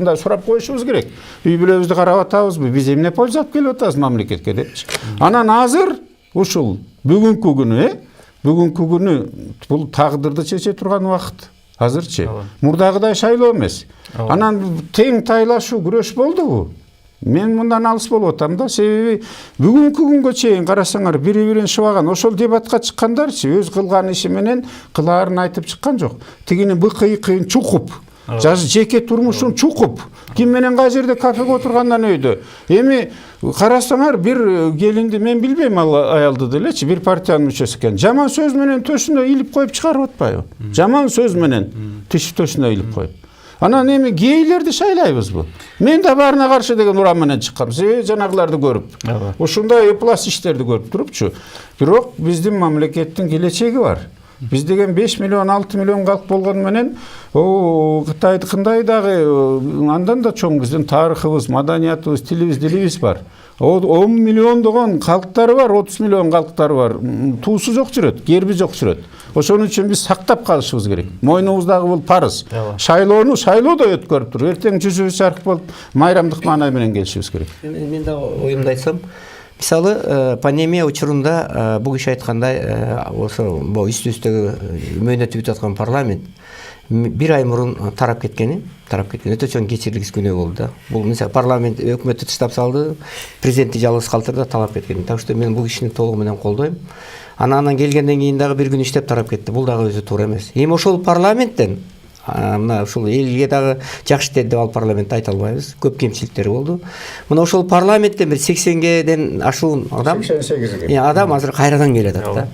да сурап коюшубуз керек. Үй бүлөбүздү карап атабызбы, биз эмне польза алып келип атабыз мамлекетке депчи. Анан азыр ушул бүгүнкү күнү бул тагдырды чече турган убакыт. Азырчы мурдагыдай шайлоо эмес. Анан тең тайлашуу, күрөш болдубу? Мен мындан алыс болуп атам да, себеби бүгүнкү күнгө чейин карасаңар бири-бирин шыбаган, ошол дебатка чыккандарчы өз кылган иши менен кылаарын айтып чыккан жок. Тигини быкыйкын чукуп, жеке турмушун чукуп, ким менен кай жерде кафеге отургандан өйдө. Эми карасаңар бир келинди, мен билбейм ал аялды делечи, бир партиянын мүчөсү экен. Жаман сөз менен төшүнө илип коюп чыгарып атпайбы? Жаман сөз менен төшүнө илип коюп. Анан эми гейлерди шайлайбызбы? Мен да баарына каршы деген урам менен чыккам. Себеби жанагыларды көрүп, ушундай ыплас иштерди көрүп турупчу. Бирок биздин мамлекеттин келечеги бар. Биз деген 5 миллион, 6 миллион калк болгон менен, Кытайдыкындай дагы андан да чоң биздин тарыхыбыз, маданиятыбыз, тилибиз, дилибиз бар. 10 миллиондогон калктары бар, 30 миллион калктары бар. Туусу жок жүрөт, герби жок жүрөт. Ошон үчүн биз сактап калышыбыз керек. Мойнубуздагы бул парыз. Шайлоодо өткөрүп туруп, эртең жүзүбүз жарык болуп, майрамдык маанай менен келишибиз керек. Мен да оюмду айтсам, мисалы пандемия учурунда бул киши айткандай, ошо үстү-үстөгү мөөнөтү бүтүп аткан парламент бир ай мурун тарап кеткен өтө чоң кечирилгис күнөө болду да. Бул мисалы парламент өкмөттү таштап салды, президентти жалгыз калтырды, талап кеткен. Так что мен бул кишини толугу менен колдойм. Анан келгенден кийин дагы бир күн иштеп тарап кетти. Бул дагы өзү туура эмес. Эми ошол парламенттен мына ушул элге дагы жакшы иштеди деп ал парламентти айта албайбыз. Көп кемчиликтери болду. Мына ошол парламенттен бир 80геден ашуун адам, 88ге. Адам азыр кайрадан келет да.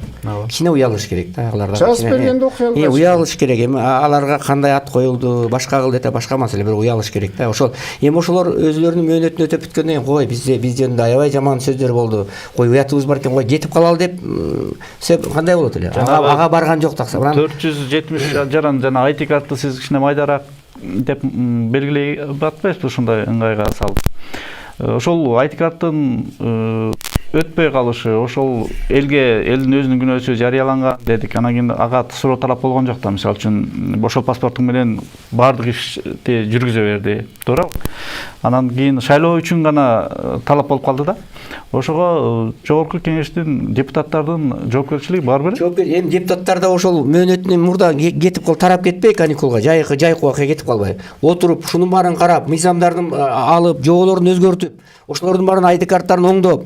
кичине уялыш керек да аларга. Жазып бергенде окуя албайсың. Уялыш керек. Эми аларга кандай ат коюлду, башка кыл дете башка маселе, бирок уялыш керек да. Ошол эми ошолор өзүлөрүнүн мөөнөтүн өтөп бүткөндөн кийин кой бизден аябай жаман сөздөр болду. Кой уятыбыз бар экен, кой кетип калалы деп кандай болот эле? Ага барган жок такса. 470 жаран жана IT картты сиз кичине майдараак деп белгилей атпайсызбы ушундай ыңгайга салып? Ошол IT карттын өтпөй калышы, ошол элдин өзүнүн күнөөсү жарыяланган дедик. Анан кийин ага суроо талап болгон жок да. Мисалы үчүн ошол паспортуң менен баардык ишти жүргүзө берди, туурабы? Анан кийин шайлоо үчүн гана талап болуп калды да. Ошого жогорку кеңештин депутаттардын жоопкерчилиги бар беле? Эми депутаттар да ошол мөөнөтүнөн мурда кетип тарап кетпей, каникулга, жайкыбакка кетип калбай. Отуруп, шунун баарын карап, мыйзамдарды алып, жоболорун өзгөртүп, ошолордун баарын ID карттарын оңдоп,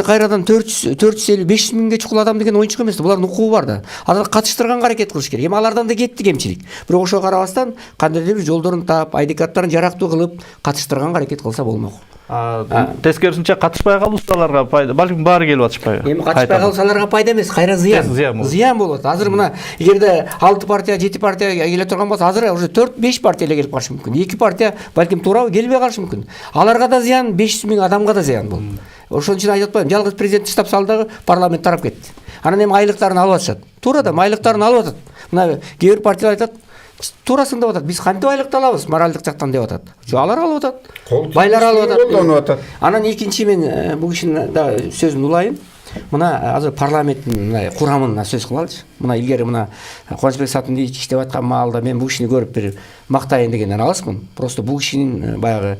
кайрадан 450-500 миңге чукул адам деген оюнчук эмес да. Булардын укугу бар да. Алар катыштырганга аракет кылыш керек. Эми алардан да кетти кемчилик. Бирок ошого карабастан кандайдыр бир жолдорун таап, ID карттарын жарактуу кылып, катыштырганга аракет кылса болмок. Тескерисинче катышпай калуусу аларга пайда, балким баары келип атышпайбы? Эми катышпай калса аларга пайда эмес, кайра зыян. Зыян болот. Азыр мына эгерде 6 партия, 7 партия келе турган болсо, азыр уже 4-5 партия эле келип калышы мүмкүн. 2 партия балким туурабы келбей калышы мүмкүн. Аларга да зыян, 500 миң адамга да зыян бул. Ошон үчүн айтып атпаймынбы, жалгыз президент штаб салдагы парламент тарап кетти. Анан эми айлыктарын алып атышат. Туура да, айлыктарын алып атат. Мына кээ бир партиялар айтат, туурасын деп атат. Биз кантип айлыкты алабыз моралдык жактан деп атат. Алар алып атат. Байлар алып атат. Анан экинчи мен бул кишинин да сөзүн улайын. Мына азыр парламенттин мына курамына сөз кылалычы. Мына илгери мына Кубанычбек Сатындиевич иштеп аткан маалда мен бул кишини көрүп бир мактайын дегенден алысмын. Просто бул кишинин баягы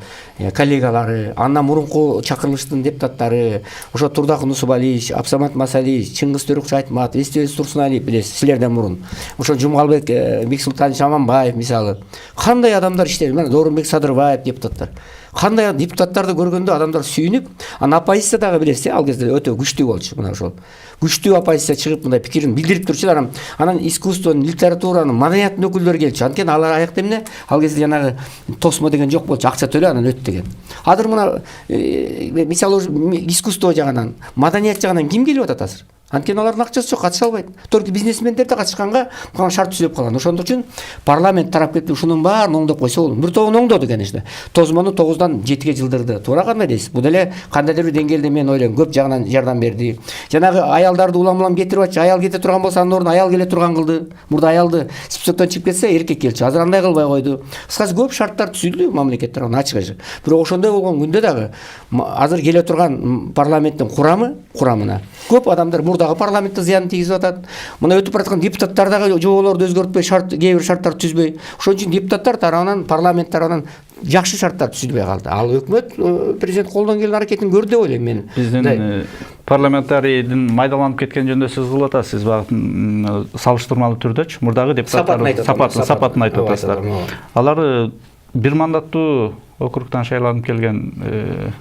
коллегалары, андан мурунку чакырылыштын депутаттары, ошо Турдак Нусубалиевич, Абсамат Масалиевич, Чыңгыз Төрөкчү Айтматов, Эстебес Турсуналиев, билесиз, силерден мурун. Ошо Жумалбек Бексултанович Аманбаев мисалы. Кандай адамдар иштеди? Мына Доорунбек Садырбаев депутаттар. Кандай депутаттарды көргөндө адамдар сүйүнүп, анан оппозиция дагы билесиз, ал кезде өтө күчтүү болчу мына ошол. Күчтүү оппозиция чыгып мындай пикирин билдирип турчу. Анан искусствонун, литературанын, маданияттын өкүлдөрү келчү. Анткени алар аякта эмне? Ал кезде жанагы тосмо деген жок болчу, акча төлө анан өт деген. Азыр мына мисалы искусство жагынан, маданият жагынан ким келип атат азыр? Анткени алардын акчасы жок, катыша албайт. Только бизнесмендер да катышканга шарт түзүп калган. Ошондук үчүн парламент тарап кетти, ушунун баарын оңдоп койсо болот. Бир тобун оңдоду, конечно. Тозмону 9-дан 7-ге жылдырды. Туура кандай дейсиз? Бул деле кандайдыр бир деңгээлде мен ойлойм, көп жагынан жардам берди. Жанагы аялдарды улам-улам кетирип атчы. Аял кете турган болсо анын ордуна аял келе турган кылды. Мурда аялды списоктон чыгып кетсе эркек келчү. Азыр андай кылбай койду. Кыскасы көп шарттар түзүлдү мамлекетте, ачык-ачык. Бирок ошондой болгон күндө дагы азыр келе турган парламенттин курамына көп адамдар мурдагы парламентте зыян тийгизип атат. Мына өтүп бараткан депутаттар дагы жоболорду өзгөртпөй, кээ бир шарттар түзбөй. Ошон үчүн депутаттар тарабынан, парламент тарабынан жакшы шарттар түзүлбөй калды. Ал өкмөт президент колдон келген аракетин көрдү деп ойлойм мен. Биздин парламентарийдин майдаланып кеткен жөнүндө сөз кылып атасыз, багы салыштырмалуу түрдөчү. Мурдагы депутаттар сапатын айтып атасыздар. Алар бир мандаттуу округтан шайланып келген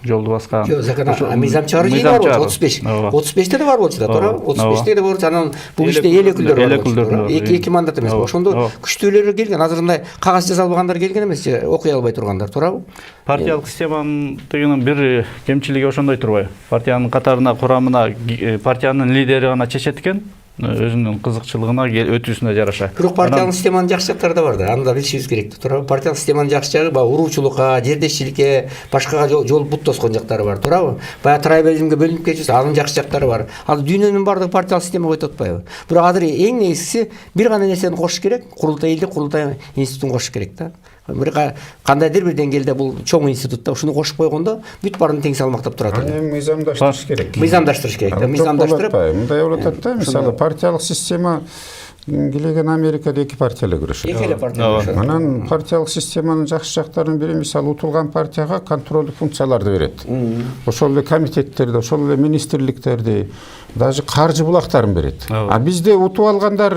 жолду баскан. Мыйзам чыгаруу жыйыны бар болчу 35. 35те да бар болчу да, туура. 35те да болчу. Анан бул иште эл өкүлдөрү бар. Эки мандат эмес. Ошондо күчтүүлөрү келген. Азыр мындай кагаз жаза албагандар келген эмес, окуй албай тургандар, туурабы? Партиялык системанын деген бир кемчилиги ошондой турбайбы? Партиянын катарына, курамына партиянын лидери гана чечет экен. Өзүнүн кызыкчылыгына өтүүсүнө жараша. Бирок партиялык системанын жакшы жактары да бар да. Аны да билишибиз керек, туурабы? Партиялык системанын жакшы жагы баягы уруучулукка, жердешчиликке, башкага жол бут тоскон жактары бар, туурабы? Баягы трайбализмге бөлүнүп кетүүсү, анын жакшы жактары бар. Ал дүйнөнүн баардыгы партиялык системага өтүп атпайбы? Бирок азыр эң негизгиси бир гана нерсени кошуш керек, курултай элдик курултай институтун кошуш керек да. Кандайдыр бир деңгээлде бул чоң институт да, ушуну кошуп койгондо бүт баарын тең салмактап турат. Эми мыйзамдаштырыш керек. Мыйзамдаштырыш керек да, мыйзамдаштырып. Мындай болуп атат да, мисалы партиялык система келеген Америкада 2 партия эле күрөшөт. 2 эле партия күрөшөт. Анан партиялык системанын жакшы жактарынын бири мисалы утулган партияга контролдук функцияларды берет. Ошол эле комитеттерди, ошол эле министрликтерди, даже каржы булактарын берет. А бизде утуп алгандар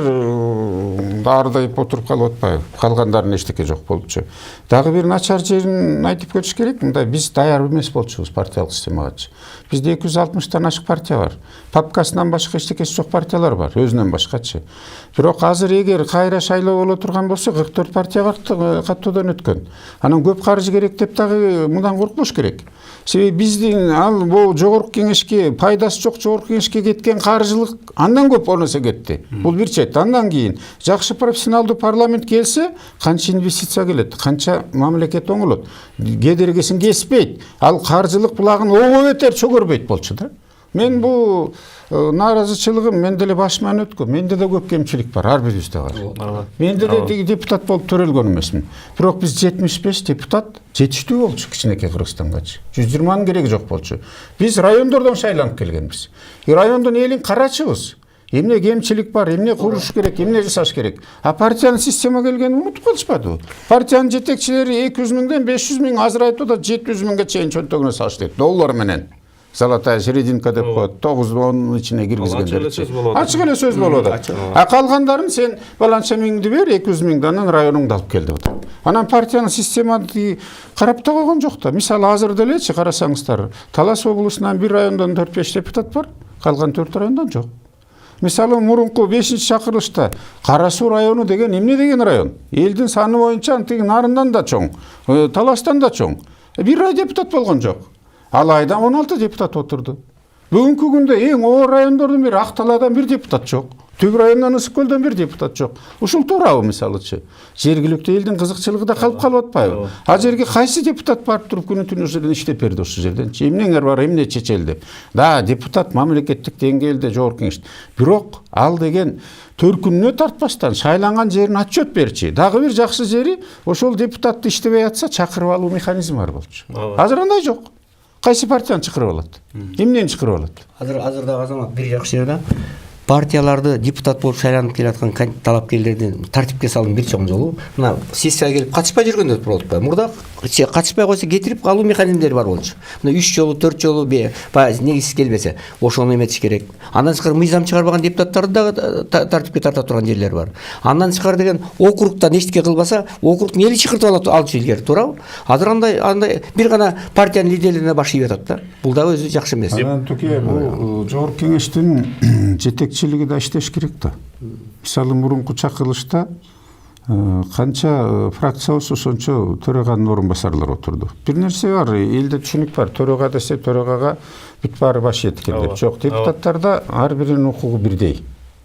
ардайып отуруп калып атпайбы? Калгандардын эчтеке жок болчу. Дагы бир начар жерин айтып кетиш керек. Мындай биз даяр эмес болчубуз партиялык системагачы. Бизде 260-тан ашык партия бар. Папкасынан башка эчтекеси жок партиялар бар, өзүнөн башкачы. Бирок азыр эгер кайра шайлоо боло турган болсо 44 партия каттоодон өткөн. Анан көп каржы керек деп дагы мындан коркпош керек. Себеби биздин ал бул жогорку кеңешке пайдасы жок жогорку кеңешке кеткен каржылык андан көп нерсе кетти. Бул бир чет. Андан кийин жакшы профессионалдуу парламент келсе, канча инвестиция келет, канча мамлекет оңолот. Кедергисин кеспейт. Ал каржылык булагын ого бетер чөгөрбөйт болчу да. Мен бул нааразычылыгым мен деле башыман өткөн. Менде да көп кемчилик бар, ар бирибизде бар. Менде де депутат болуп төрөлгөн эмесмин. Бирок биз 75 депутат жетиштүү болчу кичинекей Кыргызстангачы. 120нын кереги жок болчу. Биз райондордон шайланып келгенбиз. Райондун элин карачыбыз. Эмне кемчилик бар, эмне куруш керек, эмне жасаш керек. А партиянын система келгенин унутуп калышпадыбы? Партиянын жетекчилери 200 миңден 500 миң азырайтып да 700 миңге чейин чөнтөгүнө салыштырат. Доллар менен. Золотая серединка деп коет, 9-10 ичине киргизгендер. Ачык эле сөз болуп атат. А калгандарын сен баланча миңди бер, 200 миңди анан районуңду алып кел деп атат. Анан партиянын системаны карап да койгон жок да. Мисалы азыр делечи карасаңыздар, Талас облусунан бир райондон 4-5 депутат бар, калган 4 райондон жок. Мисалы мурунку 5-чакырылышта Кара Суу району деген эмне деген район? Элдин саны боюнча антиги нарындан да чоң, Таластан да чоң. Бир рай депутат болгон жок. Ал айда 16 депутат отурду. Бүгүнкү күндө эң оор райондордун бири Акталадан бир депутат жок. Түп районунан Ысык көлдөн бир депутат жок. Ушул туурабы мисалычы? Жергиликтүү элдин кызыкчылыгы да калып атпайбы? А жерге кайсы депутат барып туруп күнү түнү ушул жерден иштеп берди ушул жерден? Эмнеңер бар, эмне чечели деп. Да, депутат мамлекеттик деңгээлде жогорку кеңеш. Бирок ал деген төркүнүнө тартпастан шайланган жерин отчет берчи. Дагы бир жакшы жери ошол депутатты иштебей атса чакырып алуу механизми бар болчу. Азыр андай жок. Кайсы партияны чакырып алат? Эмнени чакырып алат? Азыр дагы азамат бир жакшы жери да. Партияларды депутат болуп шайланып келаткан талапкерлердин тартипке салуунун бир чоң жолу мына сессияга келип катышпай жүргөндөр болуп атпайбы? Мурда катышпай койсо кетирип калуу механизмдери бар болчу. Мына 3 жолу 4 жолу негизсиз келбесе ошону эметиш керек. Андан тышкары мыйзам чыгарбаган депутаттарды дагы тартипке тарта турган жерлер бар. Андан тышкары деген округтан эчтеке кылбаса, округдун эли чакыртып алчу илгери, туурабы? Азыр андай бир гана партиянын лидерлерине баш ийип атат да. Бул дагы өзү жакшы эмес. Анан туке бул жогорку кеңештин жетекчилиги да иштеш керек да. Мисалы мурунку чакырылышта канча фракция болсо ошончо төраганын орун басарлары отурду. Бир нерсе бар, элде түшүнүк бар. Төрага десе төрагага бүт баары баш эткен деп. Жок, депутаттарда ар биринин укугу бирдей.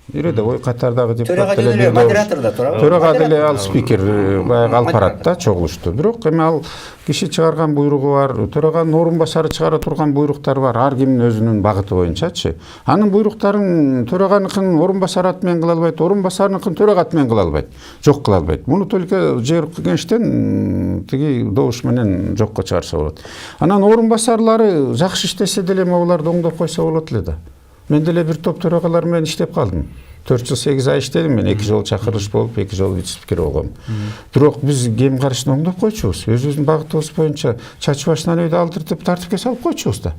Биреде ой катардагы депутат деле модератор да турабы. Төрага деле ал спикер баягы алып барат да чогулушту. Бирок эми ал киши чыгарган буйругу бар, төраганын орун басары чыгара турган буйруктар бар, ар кимдин өзүнүн багыты боюнчачы. Анын буйруктарын төраганыкын орун басары аты менен кыла албайт, орун басарыныкын төрага аты менен кыла албайт. Жок кыла албайт. Муну только жогорку кеңештен тиги добуш менен жокко чыгарса болот. Анан орун басарлары жакшы иштесе деле буларды оңдоп койсо болот эле да. Мен деле бир топ төрагалар менен иштеп калдым. 4 жыл 8 ай иштедим мен, 2 жол чакырылыш болуп, 2 жол вице-спикер болгом. Бирок биз кем каршыны оңдоп койчубуз. Өзүбүздүн багытыбыз боюнча чачы башынан өйдө алдыртып тартипке салып койчубуз да.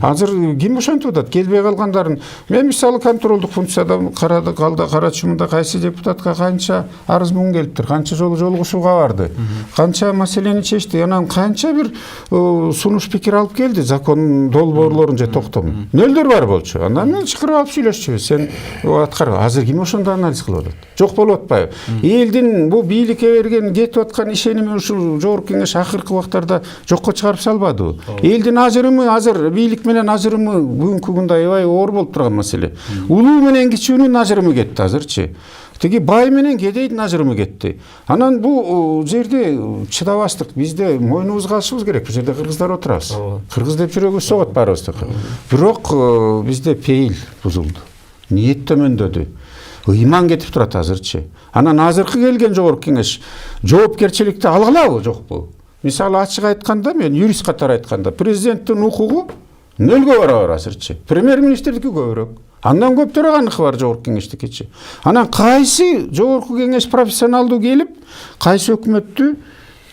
Азыр ким ошентип атат? Келбей калгандарын мен мисалы контролдук функцияда карачымында кайсы депутатка канча арыз муң келиптир, канча жолу жолугушууга барды, канча маселени чечти, анан канча бир сунуш пикир алып келди, закон долбоорлорун же токтом. Нөлдөр бар болчу. Андан мен чакырып алып сүйлөшчүбүз. Сен аткар. Азыр ким ошондо анализ кылып атат? Жок болуп атпайбы? Элдин бу бийликке берген кетип аткан ишеними ушул жогорку кеңеш акыркы убактарда жокко чыгарып салбадыбы? Элдин ажырымы азыр бийлик менен ажырымы бүгүнкү күндө аябай оор болуп турган маселе. Улуу менен кичүүнүн ажырымы кетти азырчы. Тиги бай менен кедейдин ажырымы кетти. Анан бул жерде чыдабастык, бизде мойнубузга алышыбыз керек. Бул жерде кыргыздар отурабыз. Кыргыз деп жүрөгүбүз согот баарыбыздыкы. Бирок бизде пейил бузулду. Ниет төмөндөдү. Ыйман кетип турат азырчы. Анан азыркы келген жогорку кеңеш жоопкерчиликти алгалабы, жокпу? Мисалы ачык айтканда, мен юрист катары айтканда, президенттин укугу нөлгө бара азырчы. Премьер-министрдики көбүрөөк. Андан көп төраганыкы бар жогорку кеңештикичи. Анан кайсы жогорку кеңеш профессионалдуу келип, кайсы өкмөттү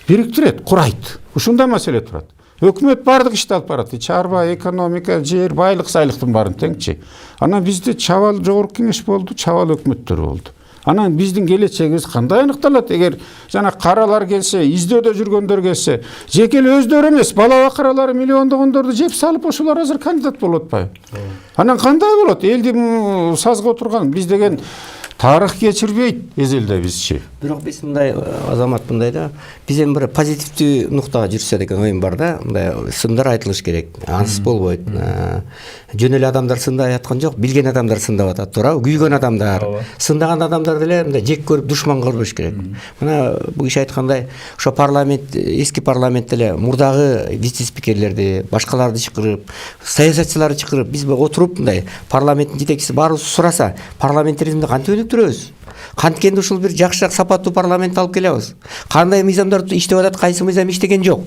бириктирет, курайт. Ушундай маселе турат. Өкмөт бардык ишти алып барат. Чарба, экономика, жер, байлык, сайлыктын баарын теңчи. Анан бизде чабал жогорку кеңеш болду, чабал өкмөттөр болду. Анан биздин келечегибиз кандай аныкталат? Эгер жана каралар келсе, издөөдө жүргөндөр келсе, жеке эле өздөрү эмес, бала бакыралары миллиондогондорду жеп салып, ошолор азыр кандидат болуп атпайбы? Анан кандай болот? Элди сазга отурган биз деген тарых кечирбейт эзелде бизчи. Бирок биз мындай азамат мындай да, биз эми бир позитивдүү нуктага жүрсө деген оюм бар да. Мындай сындар айтылыш керек. Ансыз болбойт. Жөн эле адамдар сындап аткан жок, билген адамдар сындап атат, туурабы? Күйгөн адамдар, сындаган адамдар деле мындай жек көрүп душман көрбөш керек. Мына бу киши айткандай, ошо парламент, эски парламент эле мурдагы вице-спикерлерди, башкаларды чакырып, саясатчыларды чакырып, биз отуруп мындай парламенттин жетекчиси баарыбыз сураса, парламентаризмди кантип өнүктүрөбүз? Канткенде ушул бир жакшы сапаттуу парламент алып келебиз. Кандай мыйзамдар иштеп атат, кайсы мыйзам иштеген жок.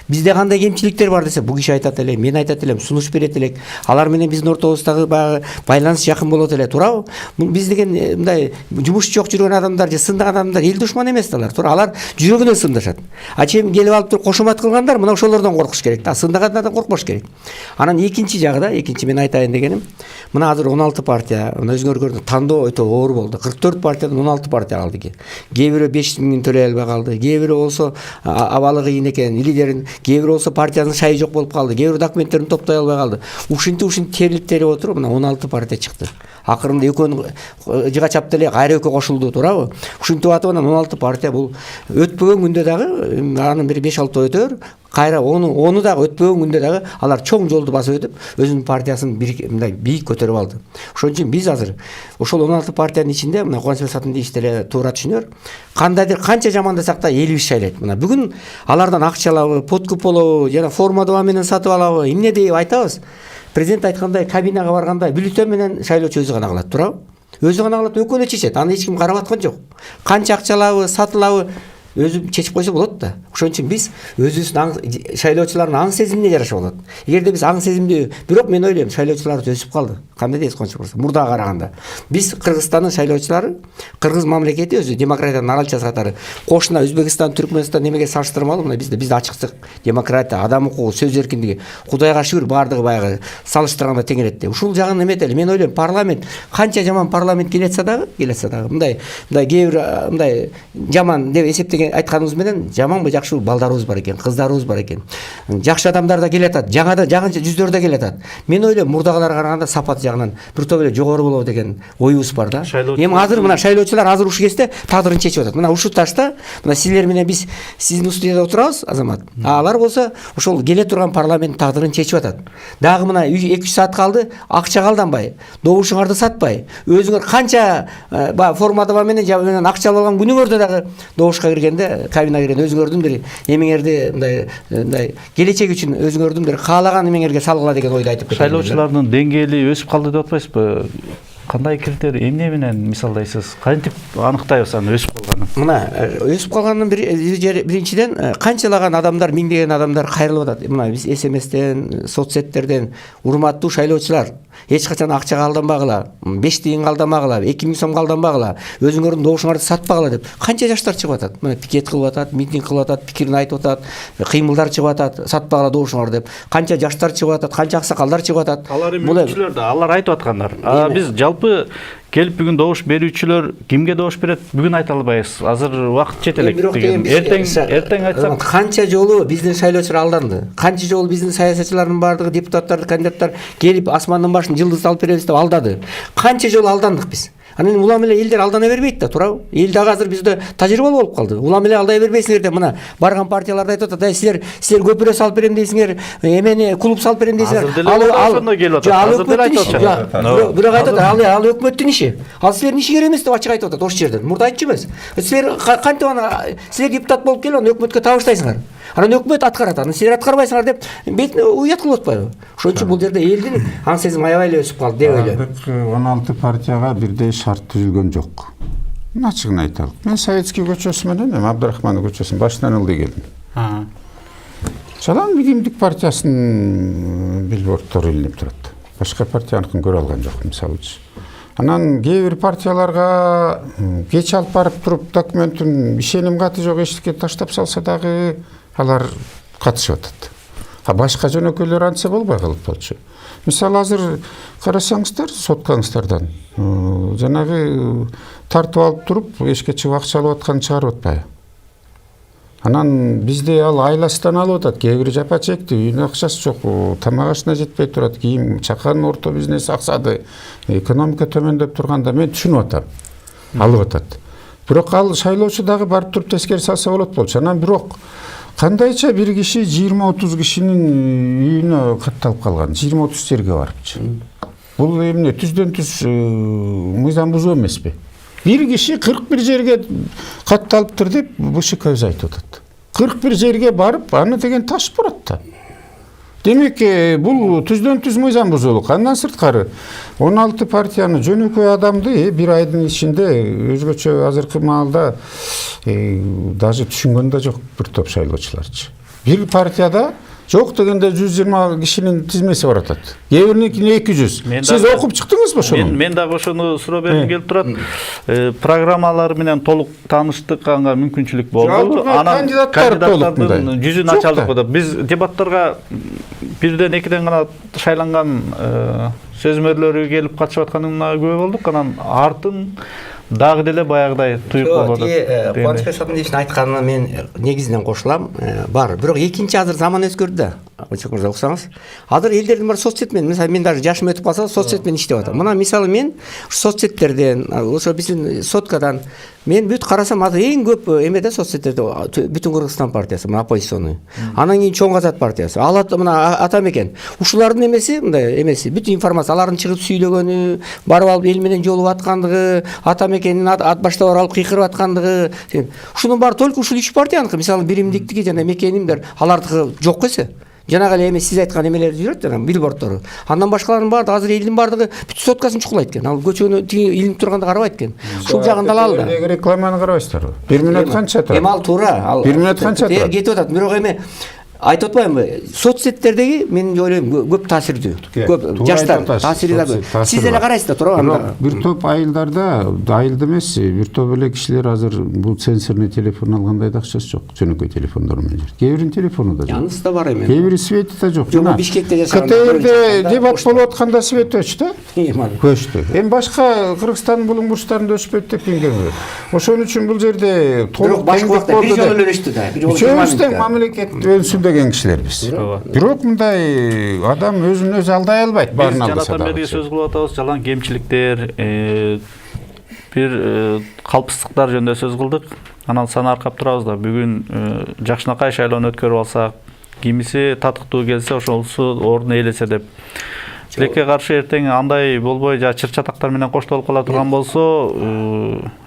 Бизде кандай кемчиликтер бар десе, бу киши айтат эле, мен айтат элем, сунуш берет элек. Алар менен биздин ортобуздагы баягы байланыш жакын болот эле, туурабы? Биз деген мындай жумуш жок жүргөн адамдар же сындаган адамдар эл душман эмес алар, туура. Алар жүрөгүнөн сындашат. А чейин келип алып туруп кошомат кылгандар мына ошолордон коркуш керек да, сындагандардан коркпош керек. Анан экинчи жагы да, экинчи мен айтайын дегеним, мына азыр 16 партия, мына өзгөргөн тандоо өтө оор болду. 44 партиядан 16 партия калды экен. Кээ бирөө 5 миң төлөй албай калды. Кээ бирөө болсо абалы кыйын экен, лидерин, кээ бирөө болсо партиянын шайы жок болуп калды. Кээ бирөө документтерин топтой албай калды. Ушинтип терилип отуруп мына 16 партия чыкты. Акырында экөөнү жыга чап деле кайра экөө кошулду, туурабы? Ушинтип атып анан 16 партия бул өтпөгөн күндө дагы анын бир 5-6 өтөр, кайра onu дагы өтпөгөн күндө дагы алар чоң жолду басып өтүп, өзүнүн партиясын мындай бийик көтөрүп алды. Ошон үчүн биз азыр ошол 16 партиянын ичинде мына Кубанычбек Сатындиевич деле туура түшүнөр. Кандайдыр канча жамандасак да элибиз шайлайт. Мына бүгүн алардан акча алабы, подкуп болобу, жана форма дова менен сатып алабы, эмне деп айтабыз? Президент айткандай кабинага барганда бюллетень менен шайлоочу өзү гана кылат, туурабы? Өзү гана кылат, өкөлө чечет. Аны эч ким карап аткан жок. Канча акча алабы, сатылабы өзү чечип койсо болот да. Ошон үчүн биз өзүбүздүн шайлоочулардын аң сезимине жараша болот. Эгерде биз аң сезимди, бирок мен ойлойм, шайлоочуларыбыз өсүп калды. Кандай дейсиз Кубанычбек мырза? Мурдага караганда. Биз Кыргызстандын шайлоочулары, Кыргыз мамлекети өзү демократиянын аралчасы катары кошуна Өзбекстан, Түркмөнстан немеге салыштырмалуу, мына бизде акчыктык, демократия, адам укугу, сөз эркиндиги, Кудайга шүгүр баардыгы баягы салыштырганда тең элет. Ушул жагын эметели. Мен ойлойм, парламент канча жаман парламент келетсе дагы, мындай кээ бир мындай жаман деп эсептеген айтканыбыз менен жаманбы жакшы балдарыбыз бар экен, кыздарыбыз бар экен. Жакшы адамдар да келатат, жаңы жүздөр да келатат. Мен ойлойм, мурдагыларга караганда сапат жагынан бир топ эле жогору болобу деген оюбуз бар да. Эми азыр мына шайлоочулар азыр ушул кезде тагдырын чечип атат. Мына ушул ташта мына силер менен биз сиздин студияда отурабыз, азамат. Алар болсо ошол келе турган парламент тагдырын чечип атат. Дагы мына 2-3 саат калды, акча алданбай, добушуңарды сатпай, өзүңөр канча формадова менен акча алып алган күнүңөрдө дагы добушка киргенде, кабинага киргенде өзүңөрдүн бир эмеңерди мындай келечек үчүн өзүңөрдүн бир каалаган эмеңерге салгыла деген ойду айтып кетем. Шайлоочулардын деңгээли өсүп калды деп атпайсызбы? Кандай критерий, эмне менен мисалдайсыз? Кантип анықтайбыз аны өсүп калганын? Мына өсүп калганын биринчиден канчалаган адамдар, миңдеген адамдар кайрылып атат. Мына биз СМСтен, соцсеттерден урматтуу шайлоочулар, эч качан акчага алданбагыла, 5 тиынга алданбагыла, 2000 сомго алданбагыла, өзүңөрдүн добушуңарды сатпагыла деп канча жаштар чыгып атат. Мына пикет кылып атат, митинг кылып атат, пикирин айтып атат, кыймылдар чыгып атат, сатпагыла добушуңарды деп. Канча жаштар чыгып атат, канча аксакалдар чыгып атат. Алар мүмкүнчүлөр да, алар айтып аткандар. Биз жалпы келип бүгүн добуш берүүчүлөр кимге добуш берет бүгүн айта албайбыз. Азыр убакыт жетелек деген. Эртең айтсак, канча жолу биздин шайлоочулар алданды. Канча жолу биздин саясатчылардын баардыгы, депутаттар, кандидаттар келип асмандын башын жылдыз алып беребиз деп алдады. Канча жолу алдандык биз. Анан улам эле элдер алдана бербейт да, туурабы? Эл дагы азыр бизде тажрыйбалуу болуп калды. Улам эле алдай бербейсиңер деп мына барган партияларда айтып атат, силер көпүрө салып берем дейсиңер, эмени клуб салып берем дейсиңер. Бирок айтат, ал өкмөттүн иши. Ал силердин ишиңер эмес деп ачык айтып атат ошол жерден. Мурда айтчу эмес. Силер кантип аны силер депутат болуп келип аны өкмөткө табыштайсыңар. Анан өкмөт аткарат, аны силер аткарбайсыңар деп бетине уят кылып атпайбы? Ошон үчүн бул жерде элдин аң сезим аябай эле өсүп калды деп ойлойм. 16 партияга бирдей шарт түзүлгөн жок. Ачыгын айталык. Мен Советский көчөсү менен Абдрахман көчөсүн башынан ылдый келдим. Жалаң Бигимдик партиясынын билбордтору илинип турат. Башка партияныкын көрө алган жок, мисалычы. Анан кээ бир партияларга кеч алып барып туруп документтин ишеним каты жок эчтеке таштап салса дагы алар катышып атат. Башка жөнөкөйлөр антса болбой калып болчу. Мисалы азыр карасаңыздар, соткаңыздардан жанагы тартып алып туруп эшикке чыгып акча алып аткан чыгарып атпайбы? Анан бизде ал айласынан алып атат, кээ бир жапа чекти, үйүнө акчасы жок, тамак ашына жетпей турат, кийим чакан орто бизнес аксады, экономика төмөндөп турганда мен түшүнүп атам. алып атат. Бирок ал шайлоочу дагы барып туруп тескери салса болот болчу. Анан бирок кандайча бир киши 20-30 кишинин үйүнө катталып калган, 20-30 жерге барыпчы. Бул эмне түздөн түз мыйзам бузуу эмеспи? Бир киши 41 жерге катталыптыр деп БШК өзү айтып атат. 41 жерге барып, аны деген ташып барат да. Демек, бул түздөн түз мыйзам бузуулук. Андан сырткары 16 партияны жөнөкөй адамды бир айдын ичинде өзгөчө азыркы маалда даже түшүнгөн да жок бир топ шайлоочуларчы. Бир партияда жок дегенде 120 кишинин тизмеси бар атат. Кээ биринин 200. Сиз окуп чыктыңызбы ошону? Мен дагы ошону суроо бергим келип турат. Программалар менен толук тааныштыкка мүмкүнчүлүк болду. Анан кандидаттардын жүзүн ача алдык. Биз дебаттарга бирден экиден гана шайланган сөзмөрлөрү келип катышып атканына күбө болдук. Анан артын дагы деле баягыдай туюк болду. Кубаныч Сапындиевичтин айтканына мен негизинен кошулам. Бар, бирок экинчи азыр заман өзгөрдү да. Мырза уксаңыз. Азыр элдердин баары соцсет менен, мисалы мен даже жашым өтүп калса, соцсет менен иштеп атам. Мына мисалы мен соцсеттерден, ошо биздин соткадан мен бүт карасам азыр эң көп эмеде соцсеттерде бүтүн Кыргызстан партиясы, мына оппозиционный. Анан кийин Чоң Азат партиясы. Алат мына Атамекен. Ушулардын эмеси, мындай эмеси, бүт информация алардын чыгып сүйлөгөнү, барып алып эл менен жолугуп аткандыгы, Атамекенин ат баштап алып кыйкырып аткандыгы. Ушунун баары только ушул 3 партияныкы. Мисалы биримдиктиги жана Мекенимдер алардыкы жок эсе. Жанагы эле сиз айткан эмелер жүрөт жана билбордтору. Андан башкалардын баардыгы азыр элдин баардыгы бүт соткасын чукулайт экен. Ал көчөнү илинип турганда карабайт экен. Ушул жагын далалы да. Рекламаны карабайсыздарбы? 1 минут канча турат? Эми ал туура. 1 минут канча турат? Кетип атат. Бирок эми айтып атпаймынбы? Соцсеттердеги мен ойлойм көп таасирдүү. Көп жаштар таасири да көп. Сиз эле карайсыз да туура. Бир топ айылдарда, айылда эмес, бир топ эле кишилер азыр бул сенсорный телефон алгандай да акчасы жок. Жөнөкөй телефондор менен жүр. Кээ биринин телефону да жок. Анысы да бар эми. Кээ бири свети да жок. Жок, Бишкекте жашаган. КТРде дебат болуп атканда свет өчтү. Көчтү. Эми башка Кыргызстандын булуң бурчтарында өчпөйт деп кеңгем. Ошон үчүн бул жерде толук теңдик болду да. Бир жолу өчтү да. Үчөөбүз тең мамлекет өлсүн деген кишилербиз. Бирок мындай адам өзүн өзү алдай албайт. Биз жанатан бери сөз кылып атабыз, жалаң кемчиликтер, бир калпсыздыктар жөнүндө сөз кылдык. Анан санаркап турабыз да. Бүгүн жакшынакай шайлоону өткөрүп алсак, кимиси татыктуу келсе, ошонусу ордун ээлесе деп. Тилекке каршы эртең андай болбой, жа чыр-чатактар менен коштолуп кала турган болсо,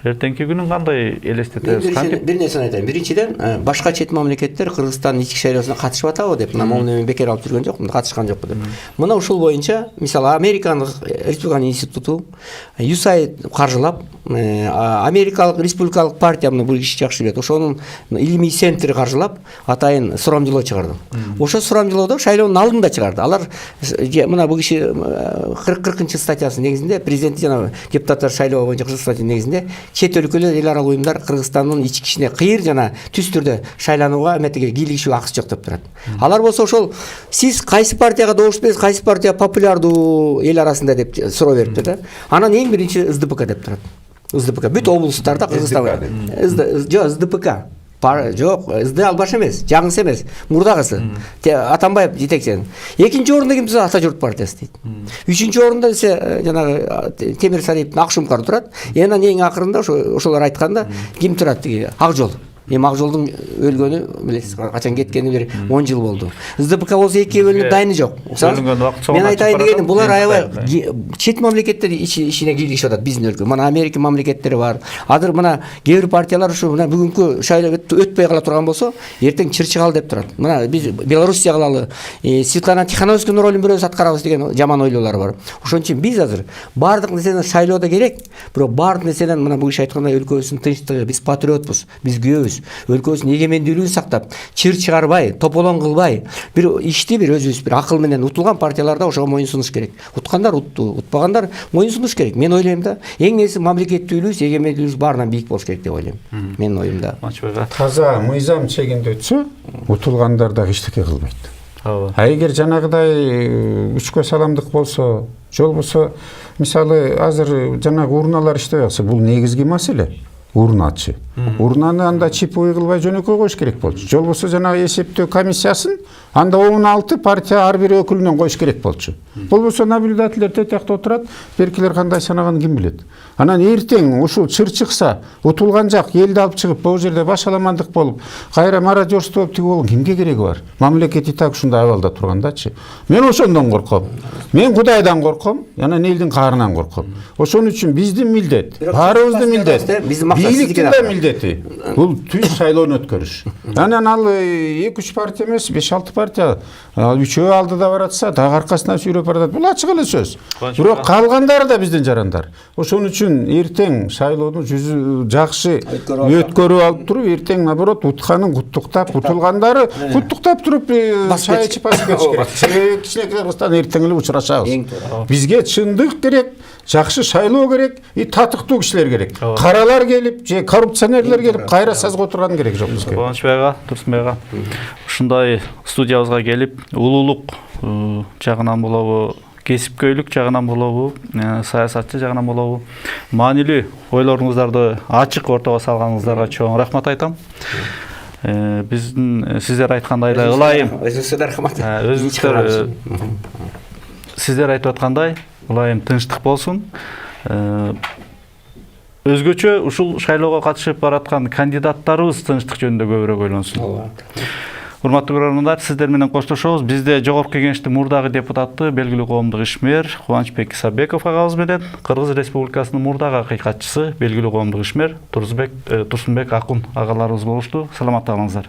эртеңки күнүн кандай элестетебиз? Бир нерсени айтайын. Биринчиден, башка чет мамлекеттер Кыргызстандын ички шайлоосуна катышып атабы деп, мына моуну бекер алып жүргөн жок, катышкан жокпу деп. Мына ушул боюнча, мисалы Американдык Республиканын институту USAID каржылап, Америкалык Республикалык партия бул киши жакшы билет. Ошонун илимий центри каржылап, атайын сурамжылоо чыгарды. Ошо сурамжылоодо шайлоонун алдында чыгарды. Алар мына бул киши 40-40 статьясы негизинде президенти жана депутаттар шайлоо боюнча статья негизинде чет өлкөлөр эл аралык уюмдар Кыргызстандын ички ишине кыйыр жана түз түрдө шайланууга эметиге кийлигишүүгө акысы жок деп турат. Алар болсо ошол сиз кайсы партияга добуш бересиз, кайсы партия популярдуу эл арасында деп суроо бериптир да. Анан эң биринчи СДПК деп турат. СДПК бүт облустарда Кыргызстанда. Жок, СДПК. Жок, СД албаш эмес, жаңысы эмес, мурдагысы. Атамбаев жетекчи. Экинчи орунда ким турат? Ата журт партиясы дейт. Үчүнчү орунда десе, жанагы Темир Сариевдин Акшумкар турат. Анан эң акырында ошолор айтканда ким турат? Ак жол. Эми Ак жолдун өлгөнү билесиз, качан кеткени бир 10 жыл болду. СДПК болсо экиге бөлүнүп дайыны жок. Мен айтайын дегеним, булар аябай чет мамлекеттер ишине кийлигишип атат биздин өлкө. Мына Америка мамлекеттери бар. Азыр мына кээ бир партиялар ушу мына бүгүнкү шайлоо өтпөй кала турган болсо, эртең чырчыгал деп турат. Мына биз Белоруссия кылалы, Светлана Тихановскийдин ролун бирөөбүз аткарабыз деген жаман ойлоолор бар. Ошон үчүн биз азыр бардык нерсени шайлоодо керек, бирок бардык нерседен мына бул киши айткандай өлкөбүздүн тынчтыгы, биз патриотпуз, биз күбөбүз. Өлкөбүздүн эгемендүүлүгүн сактап, чыр чыгарбай, тополоң кылбай, бир ишти бир өзүбүз бир акыл менен утулган партияларда ошого моюн сунуш керек. Уткандар утту, утпагандар моюн сунуш керек. Мен ойлойм да, эң нерсе мамлекеттүүлүгүбүз, эгемендүүлүгүбүз баарынан бийик болуш керек деп ойлойм. Менин оюмда. Таза мыйзам чегинде өтсө, утулгандар да эчтеке кылбайт. А эгер жанагыдай үчкө саламдык болсо, жол болсо, мисалы азыр жанагы урналар иштебей калса, бул негизги маселе. урначы. Урнаны анда чиповый кылбай жөнөкөй коюш керек болчу. Жол болсо жанагы эсептөө комиссиясын анда 16 партия ар бир өкүлүнөн коюш керек болчу. Болбосо наблюдательдер тетиякта отурат, беркилер кандай санаган ким билет. Анан эртең ушул чыр чыкса, утулган жак элди алып чыгып, бул жерде башаламандык болуп, кайра мародерство болуп тиги болгон кимге кереги бар? Мамлекет и так ушундай абалда тургандачы. Мен ошондон корком. Мен Кудайдан корком, анан элдин каарынан корком. Ошон үчүн биздин милдет, баарыбыздын милдет, бийликтин да милдети. Бул түз шайлоону өткөрүш. Анан ал 2-3 партия эмес, 5-6 партия, үчөө алдыда баратса, дагы аркасынан сүйрөп баратат. Бул ачык эле сөз. Бирок калгандары да биздин жарандар. Ошон үчүн эртең шайлоону жакшы өткөрүп алып туруп, эртең наоборот утканын куттуктап, утулгандары куттуктап туруп чай ичип басып кетиш керек. Кичинекей Кыргызстан эртең эле учурашабыз. Бизге чындык керек, жакшы шайлоо керек, татыктуу кишилер керек. Каралар келип, же коррупционерлер келип, кайра сазга отурган керек жок бизге. Кубанычбек ага, Турсунбек ага. Ушундай студиябызга келип, улуулук жагынан болобу, кесипкөйлүк жагынан болобу, саясатчы жагынан болобу, маанилүү ойлоруңуздарды ачык ортого салганыңыздарга чоң рахмат айтам. Биздин сиздер айткандай эле ылайым. Өзүңүзгө да рахмат. Сиздер айтып аткандай ылайым тынчтык болсун. Өзгөчө ушул шайлоого катышып бараткан кандидаттарыбыз тынчтык жөнүндө көбүрөөк ойлонсун. Урматтуу көрөрмандар, сиздер менен коштошобуз. Бизде Жогорку Кеңештин мурдагы депутаты, белгилүү коомдук ишмер Кубанычбек Исабеков агабыз менен Кыргыз Республикасынын мурдагы акыйкатчысы, белгилүү коомдук ишмер Турсунбек Акун агаларыбыз болушту. Саламатта калыңыздар.